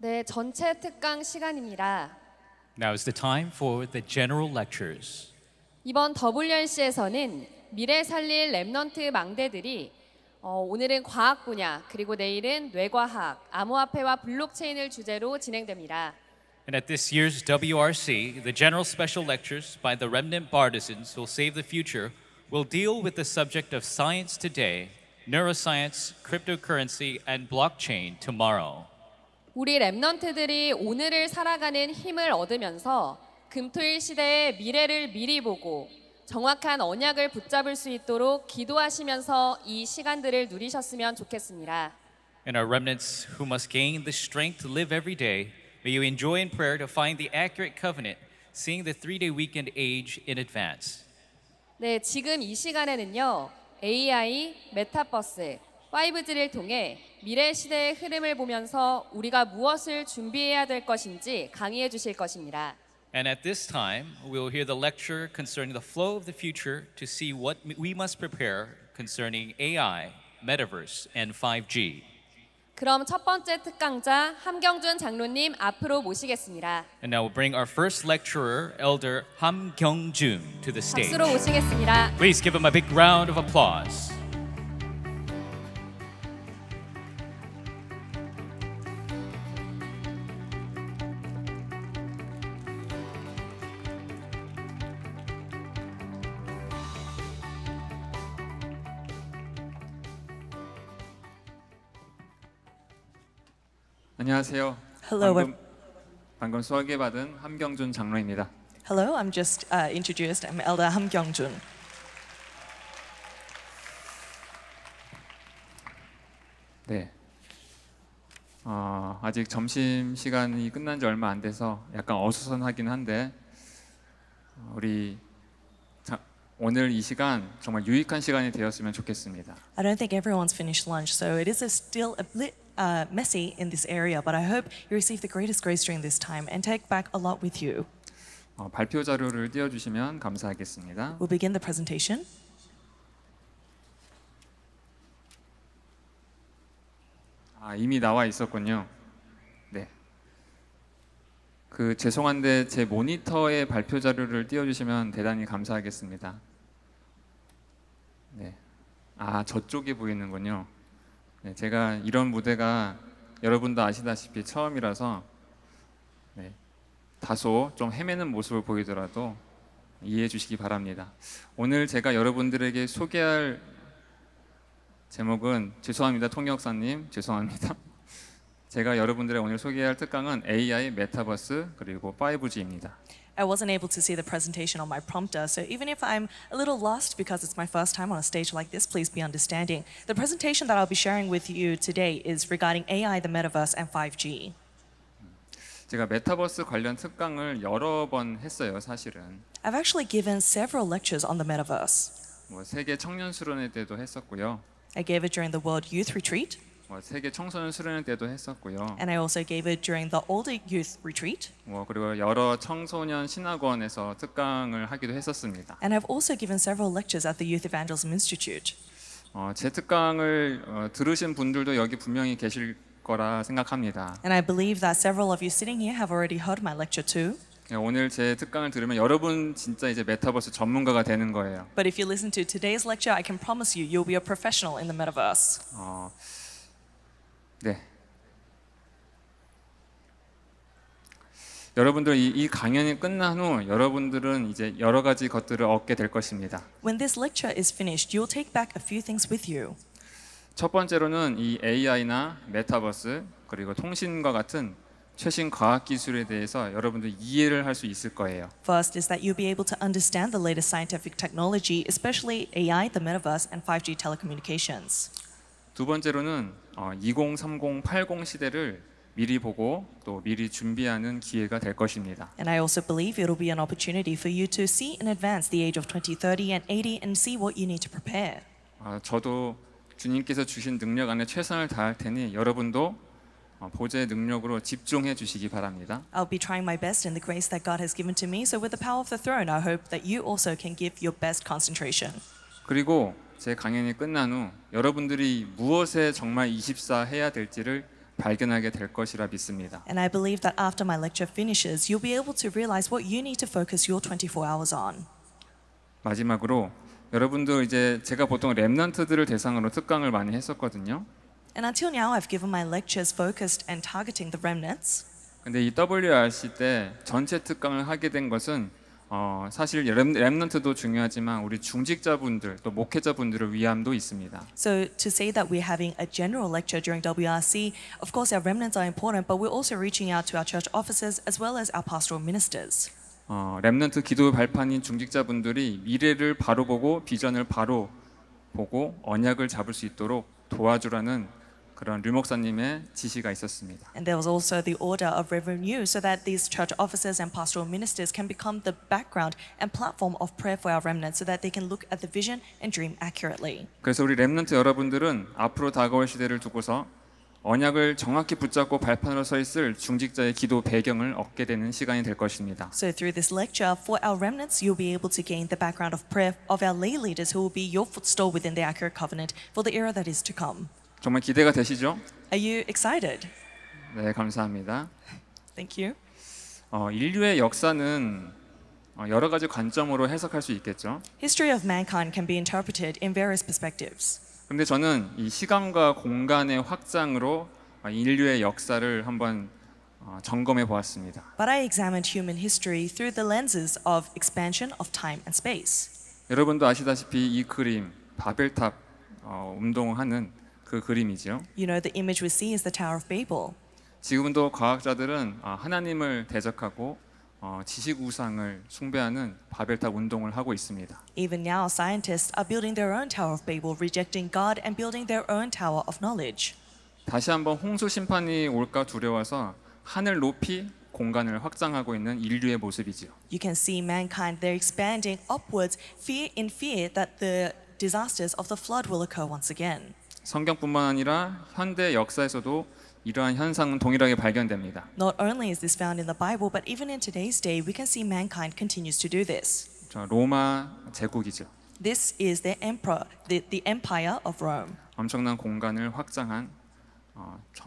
네, 전체 특강 시간입니다. Now is the time for the general lectures. 이번 WRC에서는 미래 살릴 랩넌트 망대들이 오늘은 과학 분야, 그리고 내일은 뇌과학, 암호화폐와 블록체인을 주제로 진행됩니다. And at this year's WRC, the general special lectures by the remnant Bardisans who'll save the future will deal with the subject of science today, neuroscience, cryptocurrency, and blockchain tomorrow. 우리 랩넌트들이 오늘을 살아가는 힘을 얻으면서 금토일 시대의 미래를 미리 보고 정확한 언약을 붙잡을 수 있도록 기도하시면서 이 시간들을 누리셨으면 좋겠습니다. And our remnants who must gain the strength to live every day, may you enjoy in prayer to find the accurate covenant, seeing the 3-day weekend age in advance. 네, 지금 이 시간에는요, AI, 메타버스, 5G를 통해 미래 시대의 흐름을 보면서 우리가 무엇을 준비해야 될 것인지 강의해 주실 것입니다. And at this time, we will hear the lecture concerning the flow of the future to see what we must prepare concerning AI, metaverse, and 5G. 그럼 첫 번째 특강자 함경준 장로님 앞으로 모시겠습니다. And now we'll bring our first lecturer, Elder Ham Kyung-jun, to the stage. 박수로 모시겠습니다. Please give him a big round of applause. 안녕하세요. Hello, 방금 소개받은 함경준 장로입니다. hello. I'm just introduced. I'm Elder Ham Kyung-jun. 네. 아직 점심 시간이 끝난 지 얼마 안 돼서 약간 어수선하긴 한데 오늘 이 시간 정말 유익한 시간이 되었으면 좋겠습니다. I don't think everyone's finished lunch, so it is still a bit messy in this area. But I hope you receive the greatest grace during this time and take back a lot with you. 발표 자료를 띄워주시면 감사하겠습니다. We'll begin the presentation. 이미 나와 있었군요. 네. 죄송한데 제 모니터에 발표 자료를 띄워주시면 대단히 감사하겠습니다. 네. 저쪽에 보이는군요. 네, 제가 이런 무대가 여러분도 아시다시피 처음이라서 다소 좀 헤매는 모습을 보이더라도 이해해 주시기 바랍니다. 오늘 제가 여러분들에게 소개할 제목은 죄송합니다, 통역사님 죄송합니다. 제가 여러분들에게 오늘 소개할 특강은 AI, 메타버스 그리고 5G입니다. I wasn't able to see the presentation on my prompter, so even if I'm a little lost because it's my first time on a stage like this, please be understanding. The presentation that I'll be sharing with you today is regarding AI, the metaverse, and 5G. 제가 메타버스 관련 특강을 여러 번 했어요, 사실은. I've actually given several lectures on the metaverse. 세계 청년 수련회 때도 했었고요. I gave it during the World Youth Retreat. 세계 청소년 수련회 때도 했었고요. And I also gave it during the Older Youth Retreat. 그리고 여러 청소년 신학원에서 특강을 하기도 했었습니다. And I've also given several lectures at the Youth Evangelism Institute. 제 특강을 들으신 분들도 여기 분명히 계실 거라 생각합니다. And I believe that several of you sitting here have already heard my lecture too. 오늘 제 특강을 들으면 여러분 진짜 이제 메타버스 전문가가 되는 거예요. But if you listen to today's lecture, I can promise you you'll be a professional in the metaverse. 네. 여러분들 이 강연이 끝난 후 여러분들은 이제 여러 가지 것들을 얻게 될 것입니다. When this lecture is finished, you'll take back a few things with you. 첫 번째로는 이 AI나 메타버스 그리고 통신과 같은 최신 과학 기술에 대해서 여러분들 이해를 할 수 있을 거예요. First is that you'll be able to understand the latest scientific technology, especially AI, the metaverse, and 5G telecommunications. 두 번째로는 2030, 80 시대를 미리 보고 또 미리 준비하는 기회가 될 것입니다. And I also believe it'll be an opportunity for you to see in advance the age of 2030 and 80 and see what you need to prepare. 저도 주님께서 주신 능력 안에 최선을 다할 테니 여러분도 보좌의 능력으로 집중해 주시기 바랍니다. I'll be trying my best in the grace that God has given to me. So with the power of the throne, I hope that you also can give your best concentration. 그리고 제 강연이 끝난 후 여러분들이 무엇에 정말 24 해야 될지를 발견하게 될 것이라 믿습니다. And I believe that after my lecture finishes, you'll be able to realize what you need to focus your 24 hours on. 마지막으로 여러분도 이제 제가 보통 렘넌트들을 대상으로 특강을 많이 했었거든요. And until now, I've given my lectures focused and targeting the remnants. 근데 이 WRC 때 전체 특강을 하게 된 것은 사실 렘넌트도 중요하지만 우리 중직자분들 또 목회자분들을 위함도 있습니다. So to say that we're having a general lecture during WRC, of course our remnants are important, but we're also reaching out to our church officers as well as our pastoral ministers. 렘넌트 기도 발판인 중직자분들이 미래를 바로 보고 비전을 바로 보고 언약을 잡을 수 있도록 도와주라는 그런 류 목사님의 지시가 있었습니다. And there was also the order of Reverend Yu so that these church officers and pastoral ministers can become the background and platform of prayer for our remnants so that they can look at the vision and dream accurately. 그래서 우리 렘넌트 여러분들은 앞으로 다가올 시대를 두고서 언약을 정확히 붙잡고 발판으로 서 있을 중직자의 기도 배경을 얻게 되는 시간이 될 것입니다. So through this lecture, for our remnants, you'll be able to gain the background of prayer of our lay leaders who will be your footstool within the accurate covenant for the era that is to come. 정말 기대가 되시죠? Are you excited? 네, 감사합니다. Thank you. 인류의 역사는 여러 가지 관점으로 해석할 수 있겠죠. History of mankind can be interpreted in various perspectives. 그런데 저는 이 시간과 공간의 확장으로 인류의 역사를 한번 점검해 보았습니다. But I examined human history through the lenses of expansion of time and space. 여러분도 아시다시피 이 그림 바벨탑 운동하는 그 그림이죠. You know, the image we see is the Tower of Babel. 지금도 과학자들은 하나님을 대적하고 지식 우상을 숭배하는 바벨탑 운동을 하고 있습니다. Even now, scientists are building their own Tower of Babel, rejecting God and building their own Tower of Knowledge. 다시 한번 홍수 심판이 올까 두려워서 하늘 높이 공간을 확장하고 있는 인류의 모습이지요. You can see mankind, they're expanding upwards, in fear that the disasters of the flood will occur once again. 성경뿐만 아니라 현대 역사에서도 이러한 현상은 동일하게 발견됩니다. Not only is this found in the Bible, but even in today's day, we can see mankind continues to do this. 로마 제국이죠. This is the emperor, the empire of Rome. 엄청난 공간을 확장한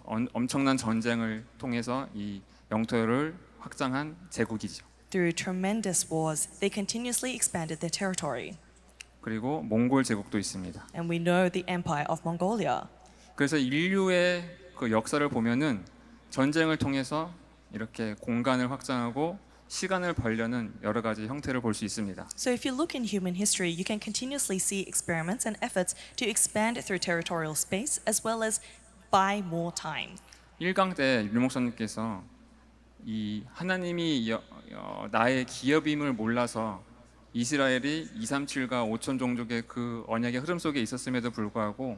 엄청난 전쟁을 통해서 이 영토를 확장한 제국이죠. Through tremendous wars, they continuously expanded their territory. 그리고 몽골 제국도 있습니다. And we know the empire of Mongolia. 그래서 인류의 그 역사를 보면은 전쟁을 통해서 이렇게 공간을 확장하고 시간을 벌려는 여러 가지 형태를 볼 수 있습니다. So if you look in human history, you can continuously see experiments and efforts to expand through territorial space as well as buy more time. 1강 때 류 목사님께서 이 하나님이 나의 기업임을 몰라서 이스라엘이 237과 5천 종족의 그 언약의 흐름 속에 있었음에도 불구하고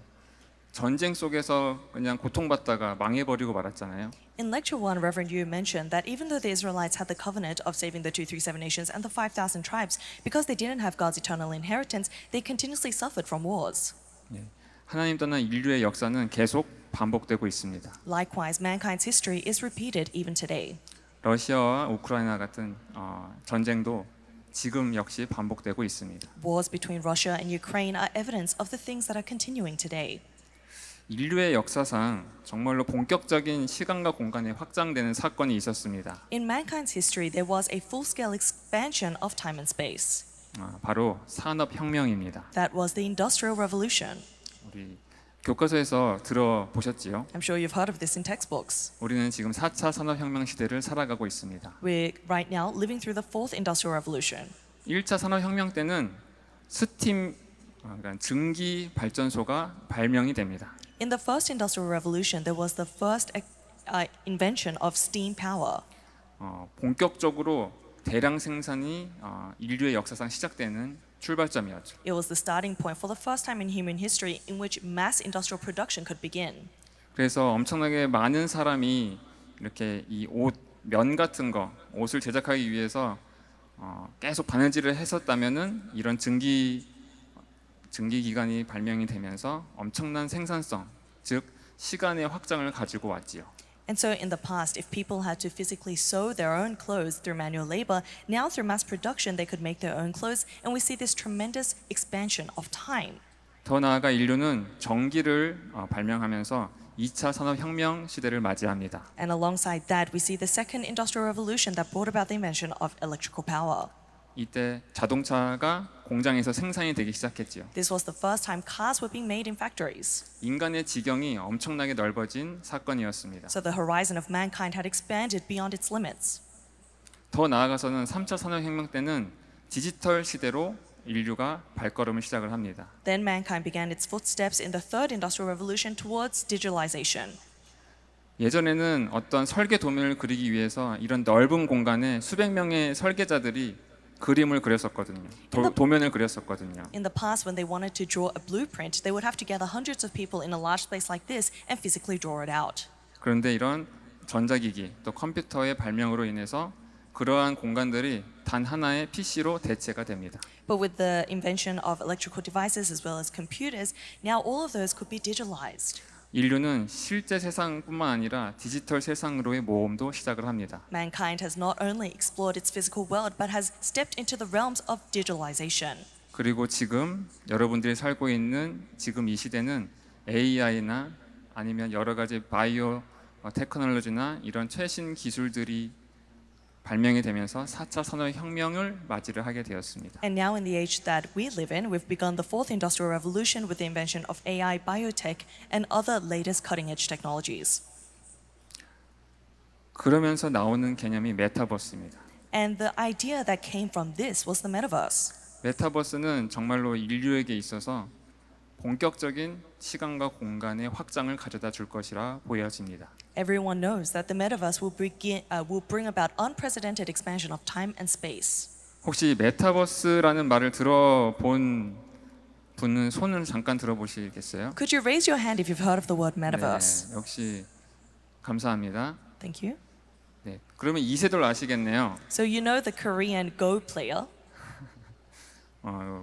전쟁 속에서 그냥 고통받다가 망해버리고 말았잖아요. In lecture 1, Reverend Yu mentioned that even though the Israelites had the covenant of saving the 237 nations and the 5,000 tribes, because they didn't have God's eternal inheritance, they continuously suffered from wars. 하나님 떠난 인류의 역사는 계속 반복되고 있습니다. Likewise, mankind's history is repeated even today. 러시아와 우크라이나 같은 전쟁도 지금 역시 반복되고 있습니다. Wars between Russia and Ukraine are evidence of the things that are continuing today. 인류의 역사상 정말로 본격적인 시간과 공간에 확장되는 사건이 있었습니다. In mankind's history, there was a full-scale expansion of time and space. 바로 산업혁명입니다. That was the Industrial Revolution. 우리 교科서에서 들어보셨지요? I'm sure you've heard of this in textbooks. 우리는 지금 4차 산업혁명 시대를 살아가고 있습니다. We're right now living through the fourth Industrial Revolution. 1차 산업혁명 때는 스팀, 그러니까 증기 발전소가 발명이 됩니다. In the first Industrial Revolution, there was the first invention of steam power. 본격적으로 대량 생산이 인류의 역사상 시작되는 출발점이었죠. It was the starting point for the first time in human history in which mass industrial production could begin. 그래서 엄청나게 많은 사람이 이렇게 이 면 같은 거, 옷을 제작하기 위해서 계속 바느질을 했었다면은 이런 증기 기관이 발명이 되면서 엄청난 생산성, 즉 시간의 확장을 가지고 왔지요. And so in the past, if people had to physically sew their own clothes through manual labor, now through mass production they could make their own clothes, and we see this tremendous expansion of time. 더 나아가 인류는 전기를 발명하면서 2차 산업혁명 시대를 맞이합니다. And alongside that, we see the second industrial revolution that brought about the invention of electrical power. 이때 자동차가 공장에서 생산이 되기 시작했지요. This was the first time cars were being made in factories. 인간의 지경이 엄청나게 넓어진 사건이었습니다. So the horizon of mankind had expanded beyond its limits. 더 나아가서는 3차 산업혁명 때는 디지털 시대로 인류가 발걸음을 시작을 합니다. Then mankind began its footsteps in the third industrial revolution towards digitalization. 예전에는 어떤 설계 도면을 그리기 위해서 이런 넓은 공간에 수백 명의 설계자들이 그림을 그렸었거든요. 도면을 그렸었거든요. In the past, when they wanted to draw a blueprint, they would have to gather hundreds of people in a large space like this and physically draw it out. 그런데 이런 전자기기 또 컴퓨터의 발명으로 인해서 그러한 공간들이 단 하나의 PC로 대체가 됩니다. But with the invention of electrical devices as well as computers, now all of those could be digitalized. 인류는 실제 세상뿐만 아니라 디지털 세상으로의 모험도 시작을 합니다. Mankind has not only explored its physical world, but has stepped into the realms of digitalization. 그리고 지금 여러분들이 살고 있는 지금 이 시대는 AI나 아니면 여러 가지 바이오 테크놀로지나 이런 최신 기술들이 발명이 되면서 4차 산업혁명을 맞이를 하게 되었습니다. And now in the age that we live in, we've begun the fourth industrial revolution with the invention of AI, biotech, and other latest cutting-edge technologies. 그러면서 나오는 개념이 메타버스입니다. And the idea that came from this was the metaverse. 메타버스는 정말로 인류에게 있어서 본격적인 시간과 공간의 확장을 가져다 줄 것이라 보여집니다. Everyone knows that the metaverse will bring about unprecedented expansion of time and space. 혹시 메타버스라는 말을 들어본 분은 손을 잠깐 들어보시겠어요? Could you raise your hand if you've heard of the word metaverse? 네, 역시 감사합니다. Thank you. 네, 그러면 이세돌 아시겠네요. So you know the Korean Go player.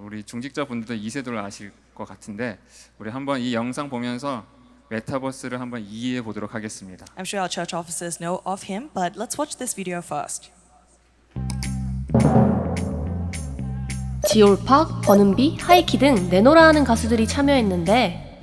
우리 중직자 분들도 이세돌 아실 것 같은데 우리 한번 이 영상 보면서 메타버스를 한번 이해해 보도록 하겠습니다. I'm sure our church officers know of him, but let's watch this video first. 지올팍, 버는비, 하이키 등 내노라 하는 가수들이 참여했는데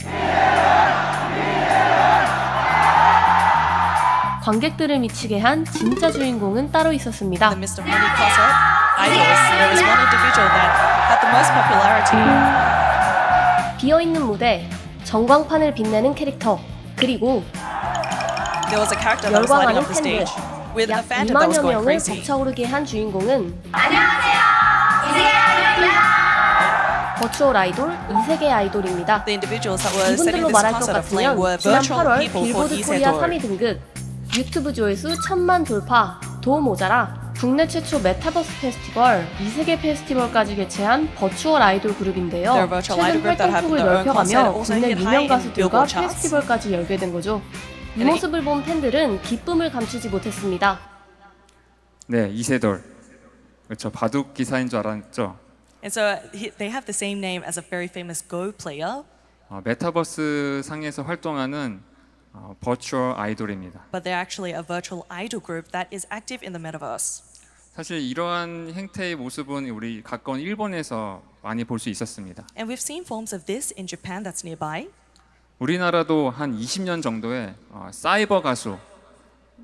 관객들을 미치게 한 진짜 주인공은 따로 있었습니다. In the midst of many concert idols, there was one individual that had the most popularity. 비어있는 무대, 전광판을 빛내는 캐릭터, 그리고 There was a character that was lighting 열광하는 up the 팬들, stage with a 약 fandom that was 2만여 going 명을 crazy. 벅차오르게 한 주인공은 버추얼 아이돌, 이세계 아이돌입니다. The individuals that were setting 이분들로 this 말할 것 concert aflame 같으면 were 지난 virtual 8월 people called 빌보드 코리아 Isedore. 3위 등급, 유튜브 조회수 1000만 돌파, 도 모자라 국내 최초 메타버스 페스티벌, 이세계 페스티벌까지 개최한 버추얼 아이돌 그룹인데요. They're a virtual 최근 idol group that have 활동폭을 their own concert, 넓혀가며 also 국내 hit high 유명 in 가수들과 Billboard charts. 페스티벌까지 열게 된 거죠. 이 And 모습을 본 팬들은 기쁨을 감추지 못했습니다. 네, 이세돌. 그렇죠. 바둑 기사인 줄 알았죠. And so they have the same name as a very famous Go player, 메타버스 상에서 활동하는 버추얼 아이돌입니다. but they're actually a virtual idol group that is active in the metaverse. 사실 이러한 행태의 모습은 우리 가까운 일본에서 많이 볼 수 있었습니다. And we've seen forms of this in Japan that's nearby. 우리나라도 한 20년 정도의 사이버 가수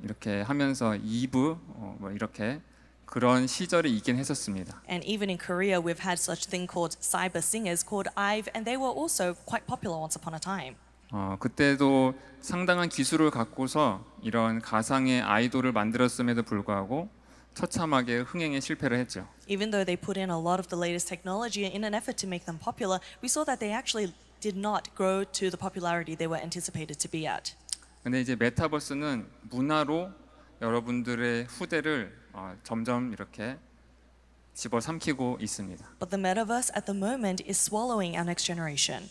이렇게 하면서 2부 뭐 이렇게 그런 시절이 있긴 했었습니다. And even in Korea, we've had such thing called cyber singers called IVE, and they were also quite popular once upon a time. 그때도 상당한 기술을 갖고서 이런 가상의 아이돌을 만들었음에도 불구하고 처참하게 흥행에 실패를 했죠. Even though they put in a lot of the latest technology in an effort to make them popular, we saw that they actually did not grow to the popularity they were anticipated to be at. 근데 이제 메타버스는 문화로 여러분들의 후대를 점점 이렇게 집어삼키고 있습니다. But the metaverse at the moment is swallowing our next generation.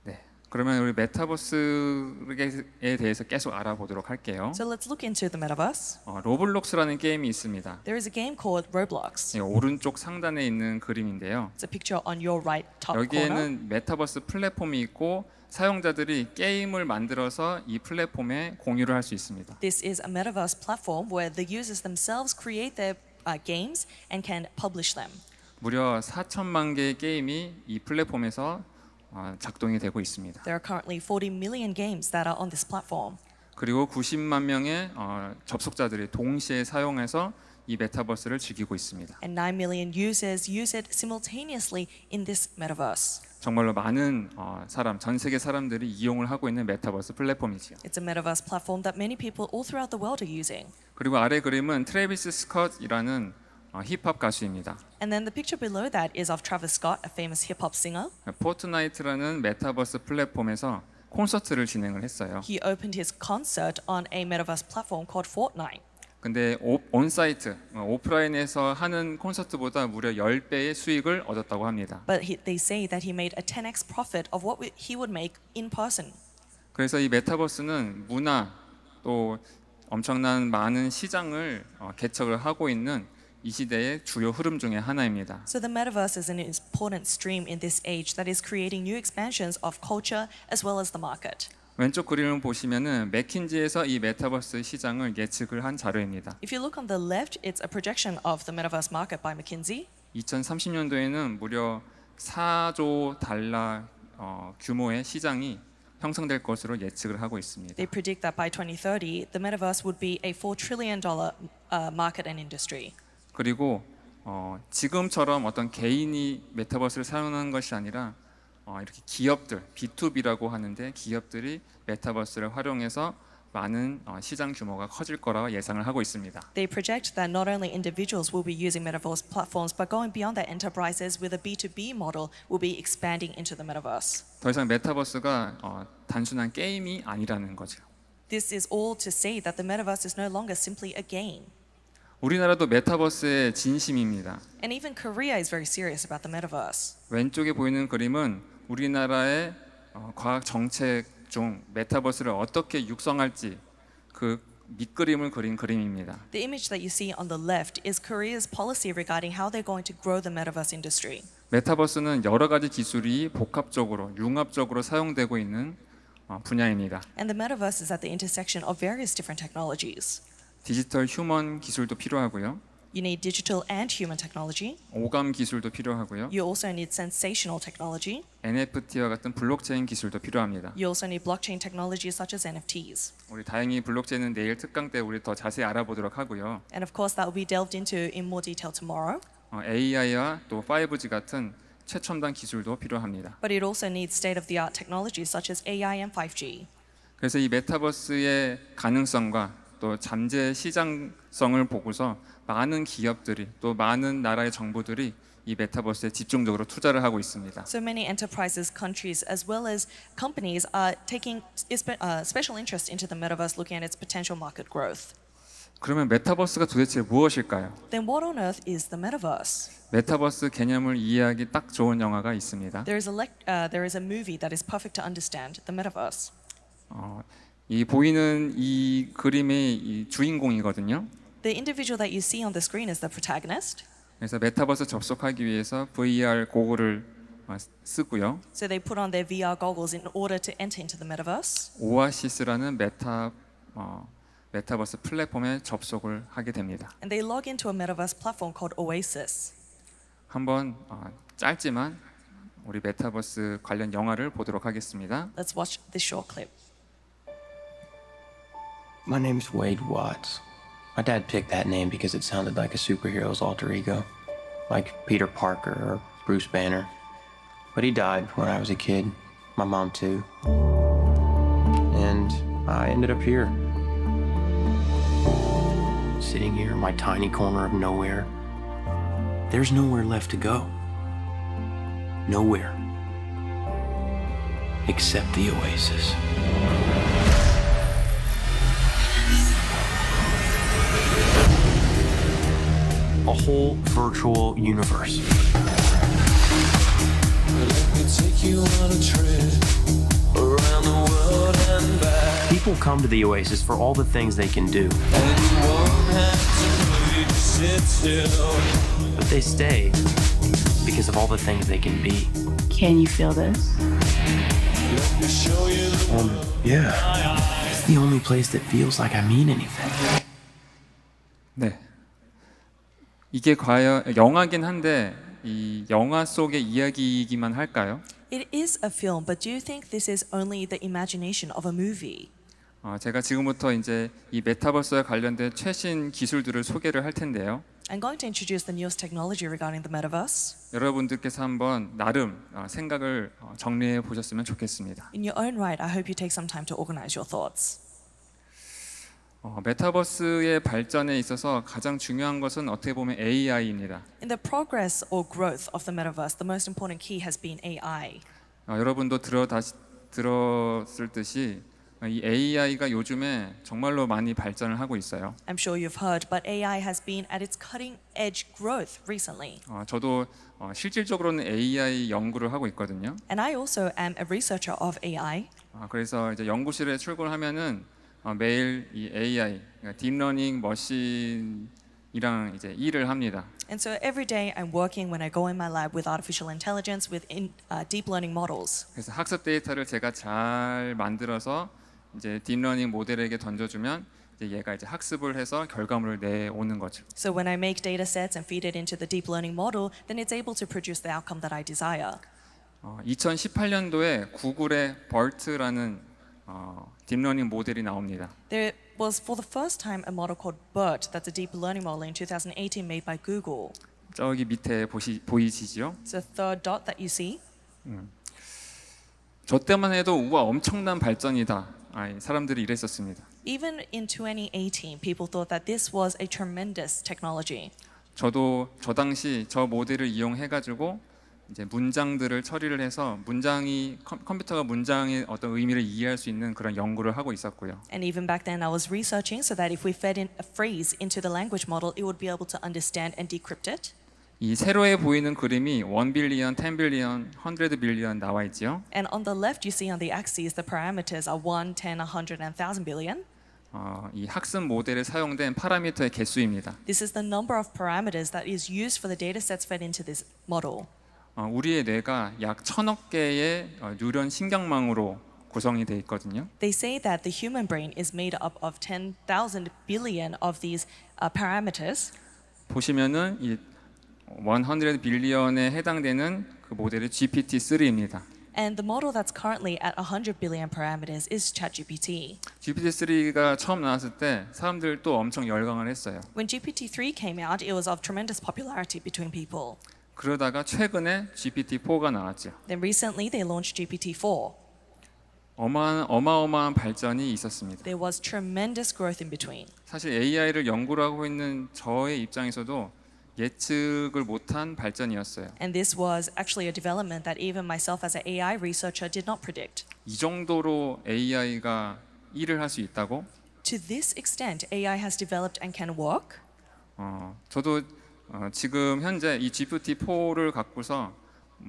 네, 그러면 우리 메타버스에 대해서 계속 알아보도록 할게요. So let's look into the metaverse. 로블록스라는 게임이 있습니다. There is a game called Roblox. 네, 오른쪽 상단에 있는 그림인데요. It's a picture on your right top corner. 여기에는 메타버스 플랫폼이 있고 사용자들이 게임을 만들어서 이 플랫폼에 공유를 할 수 있습니다. This is a metaverse platform where the users themselves create their games and can publish them. 무려 4천만 개의 게임이 이 플랫폼에서 작동이 되고 있습니다. There are currently 40 million games that are on this platform. 그리고 90만 명의 접속자들이 동시에 사용해서 이 메타버스를 즐기고 있습니다. And 9 million users use it simultaneously in this metaverse. 정말로 많은 전 세계 사람들이 이용을 하고 있는 메타버스 플랫폼이지요. It's a metaverse platform that many people all throughout the world are using. 그리고 아래 그림은 트래비스 스콧이라는 힙합 가수입니다. And then the picture below that is of Travis Scott, a famous hip-hop singer. 포트나이트라는 메타버스 플랫폼에서 콘서트를 진행을 했어요. He opened his concert on a metaverse platform called Fortnite. 근데 온사이트, 오프라인에서 하는 콘서트보다 무려 10배의 수익을 얻었다고 합니다. But they say that he made a 10x profit of what he would make in person. 그래서 이 메타버스는 문화 또 엄청난 많은 시장을 개척을 하고 있는 이 시대의 주요 흐름 중에 하나입니다. So the metaverse is an important stream in this age that is creating new expansions of culture as well as the market. 왼쪽 그림을 보시면은 맥킨지에서 이 메타버스 시장을 예측을 한 자료입니다. If you look on the left, it's a projection of the metaverse market by McKinsey. 2030년도에는 무려 4조 달러 규모의 시장이 형성될 것으로 예측을 하고 있습니다. They predict that by 2030, the metaverse would be a $4 trillion market and industry. 그리고 지금처럼 어떤 개인이 메타버스를 사용하는 것이 아니라 이렇게 기업들, B2B라고 하는데 기업들이 메타버스를 활용해서 많은 시장 규모가 커질 거라고 예상을 하고 있습니다. They project that not only individuals will be using metaverse platforms, but going beyond that, enterprises with a B2B model will be expanding into the metaverse. 더 이상 메타버스가 단순한 게임이 아니라는 거죠. This is all to say that the metaverse is no longer simply a game. 우리나라도 메타버스의 진심입니다. And even Korea is very serious about the metaverse. 왼쪽에 보이는 그림은 우리나라의 과학 정책 중 메타버스를 어떻게 육성할지 그 밑그림을 그린 그림입니다. The image that you see on the left is Korea's policy regarding how they're going to grow the metaverse industry. 메타버스는 여러 가지 기술이 복합적으로 융합적으로 사용되고 있는 분야입니다. And the metaverse is at the intersection of various different technologies. 디지털 휴먼 기술도 필요하고요. You need digital and human technology. 오감 기술도 필요하고요. You also need sensational technology. NFT와 같은 블록체인 기술도 필요합니다. You also need blockchain technology such as NFTs. 우리 다행히 블록체인은 내일 특강 때 우리 더 자세히 알아보도록 하고요. And of course that will be delved into in more detail tomorrow. AI와 또 5G 같은 최첨단 기술도 필요합니다. But it also needs state-of-the-art technologies such as AI and 5G. 그래서 이 메타버스의 가능성과 또 잠재 시장성을 보고서 많은 기업들이 또 많은 나라의 정부들이 이 메타버스에 집중적으로 투자를 하고 있습니다. So many enterprises, countries, as well as companies are taking special interest into the metaverse, looking at its potential market growth. 그러면 메타버스가 도대체 무엇일까요? Then what on earth is the metaverse? 메타버스 개념을 이해하기 딱 좋은 영화가 있습니다. There is a movie that is perfect to understand the metaverse. 이 보이는 이 그림의 이 주인공이거든요. The individual that you see on the screen is the protagonist. 그래서 메타버스 접속하기 위해서 VR 고글을 쓰고요. So they put on their VR goggles in order to enter into the metaverse. 오아시스라는 메타버스 플랫폼에 접속을 하게 됩니다. And they log into a metaverse platform called Oasis. 한번 짧지만 우리 메타버스 관련 영화를 보도록 하겠습니다. Let's watch this short clip. My name's Wade Watts. My dad picked that name because it sounded like a superhero's alter ego, like Peter Parker or Bruce Banner. But he died when I was a kid, my mom too. And I ended up here, sitting here in my tiny corner of nowhere. There's nowhere left to go. Nowhere. Except the Oasis. A whole virtual universe. People come to the Oasis for all the things they can do. But they stay because of all the things they can be. Can you feel this? Yeah. It's the only place that feels like I mean anything. 네. 이게 과연 영화긴 한데 이 영화 속의 이야기이기만 할까요? It is a film, but do you think this is only the imagination of a movie? 제가 지금부터 이제 이 메타버스와 관련된 최신 기술들을 소개를 할 텐데요. I'm going to introduce the newest technology regarding the metaverse. 여러분들께서 한번 나름 생각을 정리해 보셨으면 좋겠습니다. In your own right, I hope you take some time to organize your thoughts. 메타버스의 발전에 있어서 가장 중요한 것은 어떻게 보면 AI입니다. In the progress or growth of the metaverse, the most important key has been AI. 여러분도 들었을 듯이 이 AI가 요즘에 정말로 많이 발전을 하고 있어요. I'm sure you've heard, but AI has been at its cutting edge growth recently. 저도 실질적으로는 AI 연구를 하고 있거든요. And I also am a researcher of AI. 그래서 이제 연구실에 출근하면은 매일 이 AI, 그러니까 딥러닝 머신이랑 이제 일을 합니다. And so every day I'm working when I go in my lab with artificial intelligence, with deep learning models. 그래서 학습 데이터를 제가 잘 만들어서 이제 딥러닝 모델에게 던져주면 이제 얘가 이제 학습을 해서 결과물을 내오는 거죠. So when I make data sets and feed it into the deep learning model, then it's able to produce the outcome that I desire. 2018년도에 구글의 BERT라는 딥러닝 모델이 나옵니다. There was for the first time a model called BERT, that's a deep learning model in 2018 made by Google. 저기 밑에 보이시죠? It's the third dot that you see. 저 때만 해도 우와 엄청난 발전이다. 사람들이 이랬었습니다. Even in 2018, people thought that this was a tremendous technology. 저도 저 당시 저 모델을 이용해 가지고 이제 문장들을 처리를 해서 컴퓨터가 문장의 어떤 의미를 이해할 수 있는 그런 연구를 하고 있었고요. And even back then I was researching so that if we fed in a phrase into the language model, it would be able to understand and decrypt it. 이 세로에 보이는 그림이 1 빌리언, 10 빌리언, 100 빌리언 나와 있지요. And on the left you see on the axes the parameters are 1, 10, 100 and 1000 billion. 이 학습 모델에 사용된 파라미터의 개수입니다. This is the number of parameters that is used for the data sets fed into this model. 우리의 뇌가 약 1000억 개의 뉴런 신경망으로 구성이 되어 있거든요. They say that the human brain is made up of 10,000 billion of these parameters. 보시면은 이 100 빌리언에 해당되는 그 모델이 GPT-3입니다. And the model that's currently at 100 billion parameters is ChatGPT. GPT-3가 처음 나왔을 때 사람들 또 엄청 열광을 했어요. When GPT-3 came out, it was of tremendous popularity between people. 그러다가 최근에 GPT-4가 나왔죠. Then recently they launched GPT-4. 어마어마한 발전이 있었습니다. There was tremendous growth in between. 사실 AI를 연구를 하고 있는 저의 입장에서도 예측을 못한 발전이었어요. And this was actually a development that even myself as an AI researcher did not predict. 이 정도로 AI가 일을 할 수 있다고? To this extent, AI has developed and can work. 저도 지금 현재 이 GPT-4를 갖고서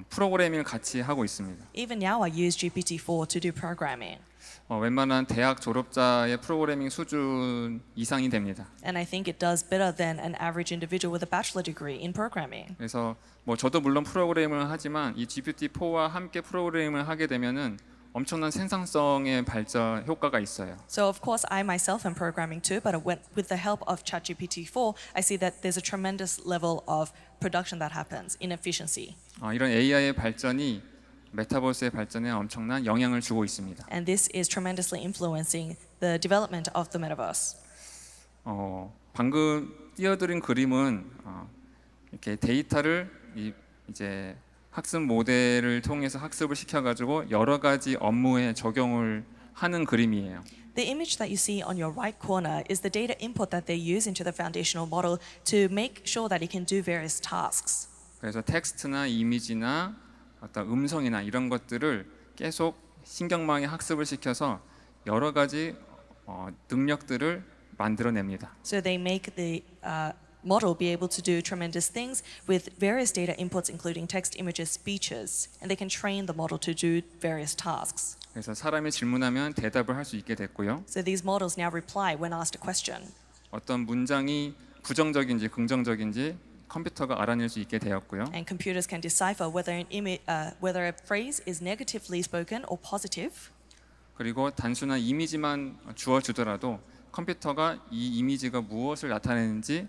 프로그래밍을 같이 하고 있습니다. Even now, I use GPT-4 to do programming. 웬만한 대학 졸업자의 프로그래밍 수준 이상이 됩니다. And I think it does better than an average individual with a bachelor degree in programming. 그래서 저도 물론 프로그래밍을 하지만 이 GPT-4와 함께 프로그래밍을 하게 되면은 엄청난 생산성의 발전 효과가 있어요. So of course I myself am programming too, but with the help of ChatGPT-4, I see that there's a tremendous level of production that happens in efficiency. 이런 AI의 발전이 메타버스의 발전에 엄청난 영향을 주고 있습니다. And this is tremendously influencing the development of the metaverse. 방금 띄워드린 그림은 이렇게 데이터를 이제 학습 모델을 통해서 학습을 시켜가지고 여러 가지 업무에 적용을 하는 그림이에요. The image that you see on your right corner is the data input that they use into the foundational model to make sure that it can do various tasks. 그래서 텍스트나 이미지나 어떤 음성이나 이런 것들을 계속 신경망에 학습을 시켜서 여러 가지 능력들을 만들어냅니다. So they make the model be able to do tremendous things with various data inputs, including text, images, speeches, and they can train the model to do various tasks. 그래서 사람이 질문하면 대답을 할 수 있게 됐고요. So these models now reply when asked a question. 어떤 문장이 부정적인지 긍정적인지 컴퓨터가 알아낼 수 있게 되었고요. And computers can decipher whether a phrase is negatively spoken or positive. 그리고 단순한 이미지만 주어주더라도 컴퓨터가 이 이미지가 무엇을 나타내는지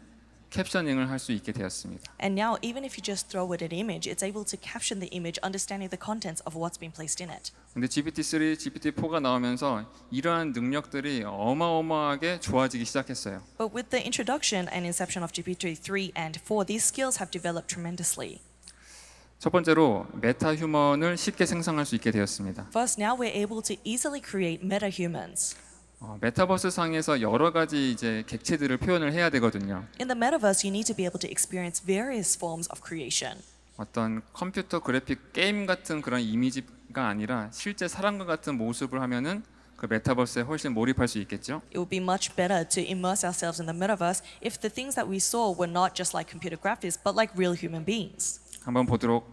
캡셔닝을 할 수 있게 되었습니다. And now, even if you just throw it an image, it's able to caption the image, understanding the contents of what's been placed in it. 근데 GPT-3, GPT-4가 나오면서 이러한 능력들이 어마어마하게 좋아지기 시작했어요. But with the introduction and inception of GPT-3 and 4, these skills have developed tremendously. 첫 번째로 메타 휴먼을 쉽게 생성할 수 있게 되었습니다. First, now we're able to easily create meta-humans. 메타버스 상에서 여러 가지 이제 객체들을 표현을 해야 되거든요. In the metaverse, you need to be able to experience various forms of creation. 어떤 컴퓨터 그래픽 게임 같은 그런 이미지가 아니라 실제 사람과 같은 모습을 하면은 그 메타버스에 훨씬 몰입할 수 있겠죠. It would be much better to immerse ourselves in the metaverse if the things that we saw were not just like computer graphics, but like real human beings. 한번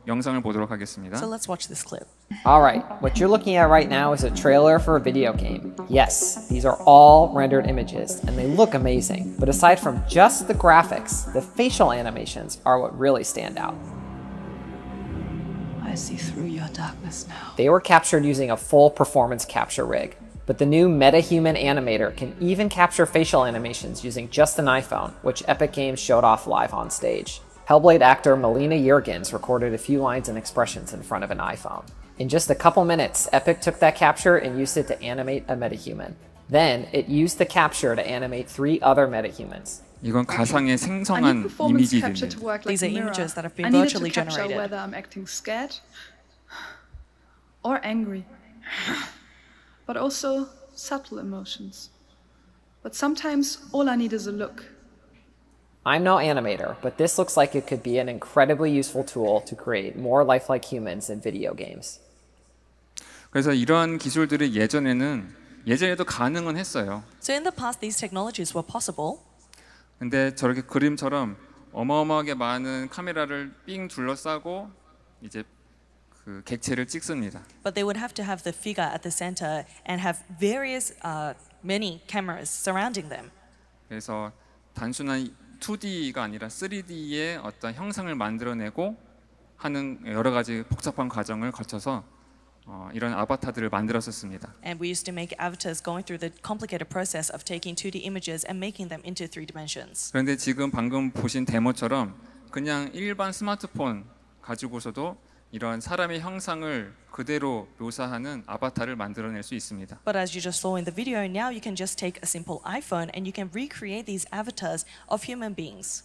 영상을 보도록 하겠습니다. So let's watch this clip. Alright, what you're looking at right now is a trailer for a video game. Yes, these are all rendered images, and they look amazing. But aside from just the graphics, the facial animations are what really stand out. I see through your darkness now. They were captured using a full performance capture rig. But the new MetaHuman animator can even capture facial animations using just an iPhone, which Epic Games showed off live on stage. Hellblade actor Melina Juergens recorded a few lines and expressions in front of an iPhone. In just a couple minutes, Epic took that capture and used it to animate a metahuman. Then, it used the capture to animate 3 other metahumans. 이건 가상의 I need 생성한 performance capture to 이미지들입니다. work like These a are mirror. images that have been I needed to virtually capture generated. whether I'm acting scared or angry, but also subtle emotions. But sometimes all I need is a look. I'm no animator, but this looks like it could be an incredibly useful tool to create more lifelike humans in video games. 그래서 이러한 기술들이 예전에도 가능은 했어요. So in the past, these technologies were possible. 근데 저렇게 그림처럼 어마어마하게 많은 카메라를 삥 둘러싸고 이제 그 객체를 찍습니다. But they would have to have the figure at the center and have various, many cameras surrounding them. 그래서 단순한 2D가 아니라 3D의 어떤 형상을 만들어내고 하는 여러 가지 복잡한 과정을 거쳐서 이런 아바타들을 만들었었습니다. And we used to make avatars going through the complicated process of taking 2D images and making them into 3 dimensions. 그런데 지금 방금 보신 데모처럼 그냥 일반 스마트폰 가지고서도 이런 사람의 형상을 그대로 묘사하는 아바타를 만들어낼 수 있습니다. But as you just saw in the video, now you can just take a simple iPhone and you can recreate these avatars of human beings.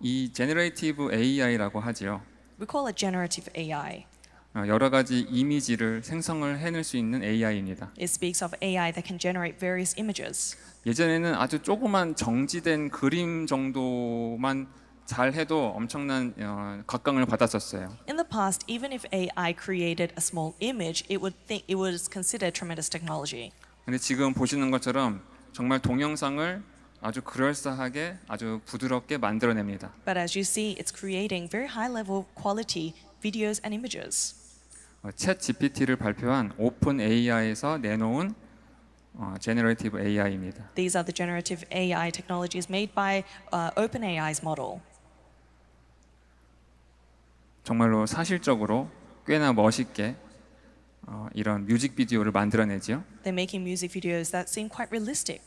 이 제너레이티브 AI라고 하지요. We call it generative AI. 여러 가지 이미지를 생성을 해낼 수 있는 AI입니다. It speaks of AI that can generate various images. 예전에는 아주 조그만 정지된 그림 정도만 잘 해도 엄청난 각광을 받았었어요. In the past, even if AI created a small image, it was considered tremendous technology. 근데 지금 보시는 것처럼 정말 동영상을 아주 그럴싸하게 아주 부드럽게 만들어냅니다. But as you see, it's creating very high-level quality videos and images. 챗 GPT를 발표한 오픈 AI에서 내놓은 제너레이티브 AI입니다. These are the generative AI technologies made by OpenAI's model. 정말로 사실적으로 꽤나 멋있게 이런 뮤직비디오를 만들어내지요. They're making music videos that seem quite realistic.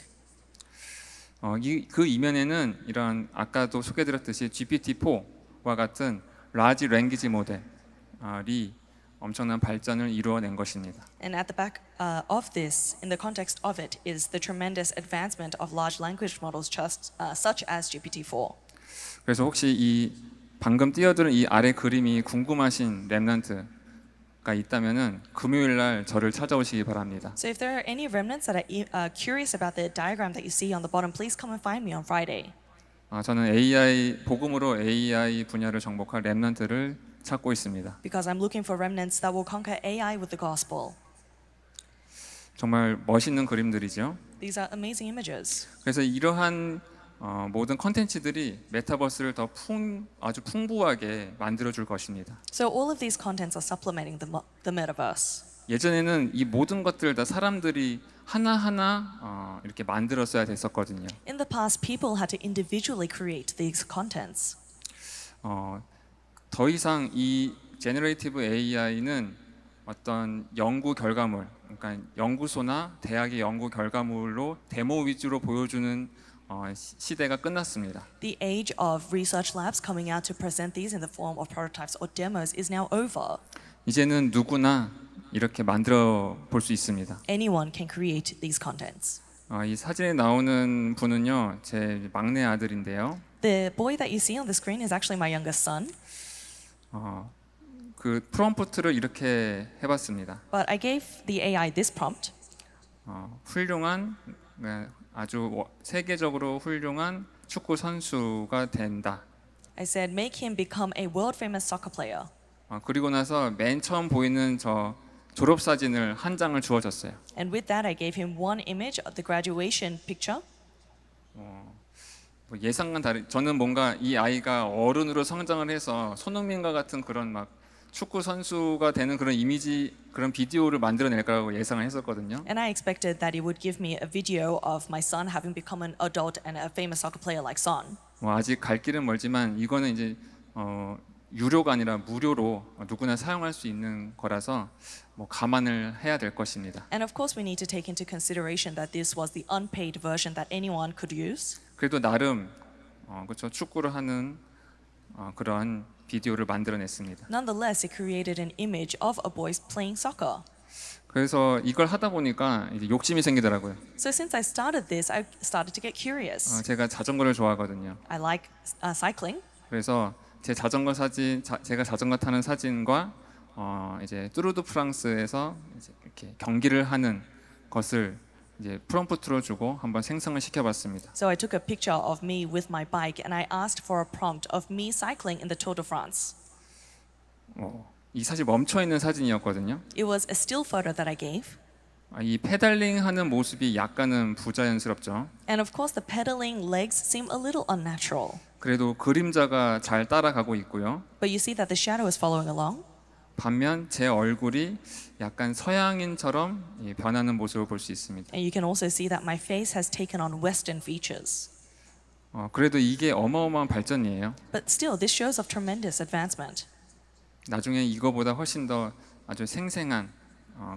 그 이면에는 이런 아까도 소개드렸듯이 GPT-4와 같은 라지 랭귀지 모델이 엄청난 발전을 이루어낸 것입니다. And at the back of this, in the context of it, is the tremendous advancement of large language models such as GPT-4. 그래서 혹시 이 방금 띄어드는 이 아래 그림이 궁금하신 랩넌트가 있다면은 금요일 날 저를 찾아오시기 바랍니다. So if there are any remnants that are curious about the diagram that you see on the bottom, please come and find me on Friday. 저는 복음으로 AI 분야를 정복할 랩넌트를 찾고 있습니다. Because I'm looking for remnants that will conquer AI with the gospel. 정말 멋있는 그림들이죠. These are amazing images. 그래서 이러한 모든 컨텐츠들이 메타버스를 더 아주 풍부하게 만들어줄 것입니다. So all of these contents are supplementing the metaverse. 예전에는 이 모든 것들을 다 사람들이 하나하나 이렇게 만들었어야 됐었거든요. In the past, people had to individually create these contents. 더 이상 이 제너레이티브 AI는 어떤 연구 결과물, 그러니까 연구소나 대학의 연구 결과물로 데모 위주로 보여주는 시대가 끝났습니다. The age of research labs coming out to present these in the form of prototypes or demos is now over. 이제는 누구나 이렇게 만들어 볼 수 있습니다. Anyone can create these contents. 이 사진에 나오는 분은요, 제 막내 아들인데요. The boy that you see on the screen is actually my youngest son. 그 프롬프트를 이렇게 해봤습니다. But I gave the AI this prompt. 훌륭한, 아주 세계적으로 훌륭한 축구 선수가 된다. I said, make him become a world famous soccer player. 그리고 나서 맨 처음 보이는 저 졸업 사진을 한 장을 주어졌어요. And with that, I gave him one image of the graduation picture. 예상과는 다른. 저는 뭔가 이 아이가 어른으로 성장을 해서 손흥민과 같은 그런 막 축구 선수가 되는 그런 이미지, 그런 비디오를 만들어낼 거라고 예상을 했었거든요. And I expected that he would give me a video of my son having become an adult and a famous soccer player like Son. 아직 갈 길은 멀지만 이거는 이제 유료가 아니라 무료로 누구나 사용할 수 있는 거라서 감안을 해야 될 것입니다. And of course, we need to take into consideration that this was the unpaid version that anyone could use. 그래도 나름 그렇죠, 축구를 하는 그런 비디오를 만들어냈습니다. Nonetheless, it created an image of a boy playing soccer. 그래서 이걸 하다 보니까 이제 욕심이 생기더라고요. So since I started this, I started to get curious. 제가 자전거를 좋아하거든요. I like cycling. 그래서 제 자전거 사진, 제가 자전거 타는 사진과 이제 뚜르드 프랑스에서 이제 이렇게 경기를 하는 것을 이제 프롬프트로 주고 한번 생성을 시켜봤습니다. So I took a picture of me with my bike and I asked for a prompt of me cycling in the Tour de France. 이 사실 멈춰 있는 사진이었거든요. It was a still photo that I gave. 이 페달링 하는 모습이 약간은 부자연스럽죠. And of course, the pedaling legs seem a little unnatural. 그래도 그림자가 잘 따라가고 있고요. But you see that the shadow is following along. 반면 제 얼굴이 약간 서양인처럼 변하는 모습을 볼 수 있습니다. And you can also see that my face has taken on Western features. 그래도 이게 어마어마한 발전이에요. But still, this shows of tremendous advancement. 나중에 이거보다 훨씬 더 아주 생생한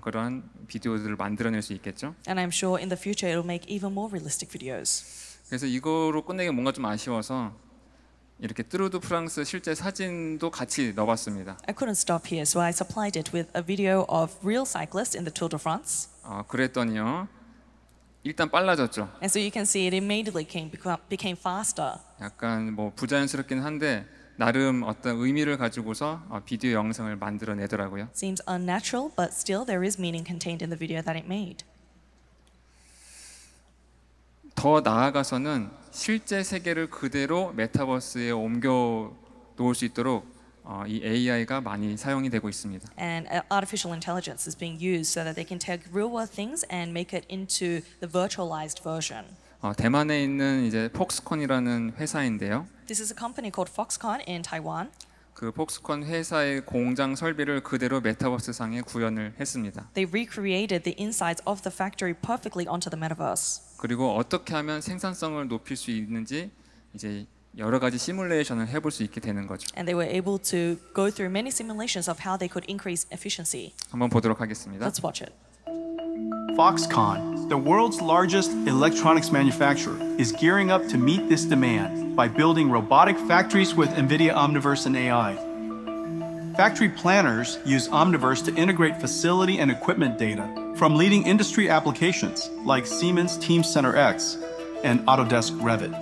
그런 비디오들을 만들어낼 수 있겠죠. And I'm sure in the future it will make even more realistic videos. 그래서 이거로 끝내기 뭔가 좀 아쉬워서 이렇게 뚜르드 프랑스 실제 사진도 같이 넣어봤습니다. I couldn't stop here, so I supplied it with a video of real cyclists in the Tour de France. 그랬더니요, 일단 빨라졌죠. And so you can see it immediately became faster. 약간 부자연스럽긴 한데 나름 어떤 의미를 가지고서 비디오 영상을 만들어내더라고요. Seems unnatural, but still there is meaning contained in the video that it made. 더 나아가서는 실제 세계를 그대로 메타버스에 옮겨 놓을 수 있도록 이 AI가 많이 사용이 되고 있습니다. And artificial intelligence is being used so that they can take real-world things and make it into the virtualized version. 대만에 있는 이제 폭스콘이라는 회사인데요. This is a company called Foxconn in Taiwan. 그 폭스콘 회사의 공장 설비를 그대로 메타버스 상에 구현을 했습니다. They recreated the insides of the factory perfectly onto the metaverse. 그리고 어떻게 하면 생산성을 높일 수 있는지 이제 여러 가지 시뮬레이션을 해볼 수 있게 되는 거죠. And they were able to go through many simulations of how they could increase efficiency. 한번 보도록 하겠습니다. Let's watch it. Foxconn, the world's largest electronics manufacturer, is gearing up to meet this demand by building robotic factories with NVIDIA Omniverse and AI. Factory planners use Omniverse to integrate facility and equipment data from leading industry applications like Siemens Teamcenter X and Autodesk Revit.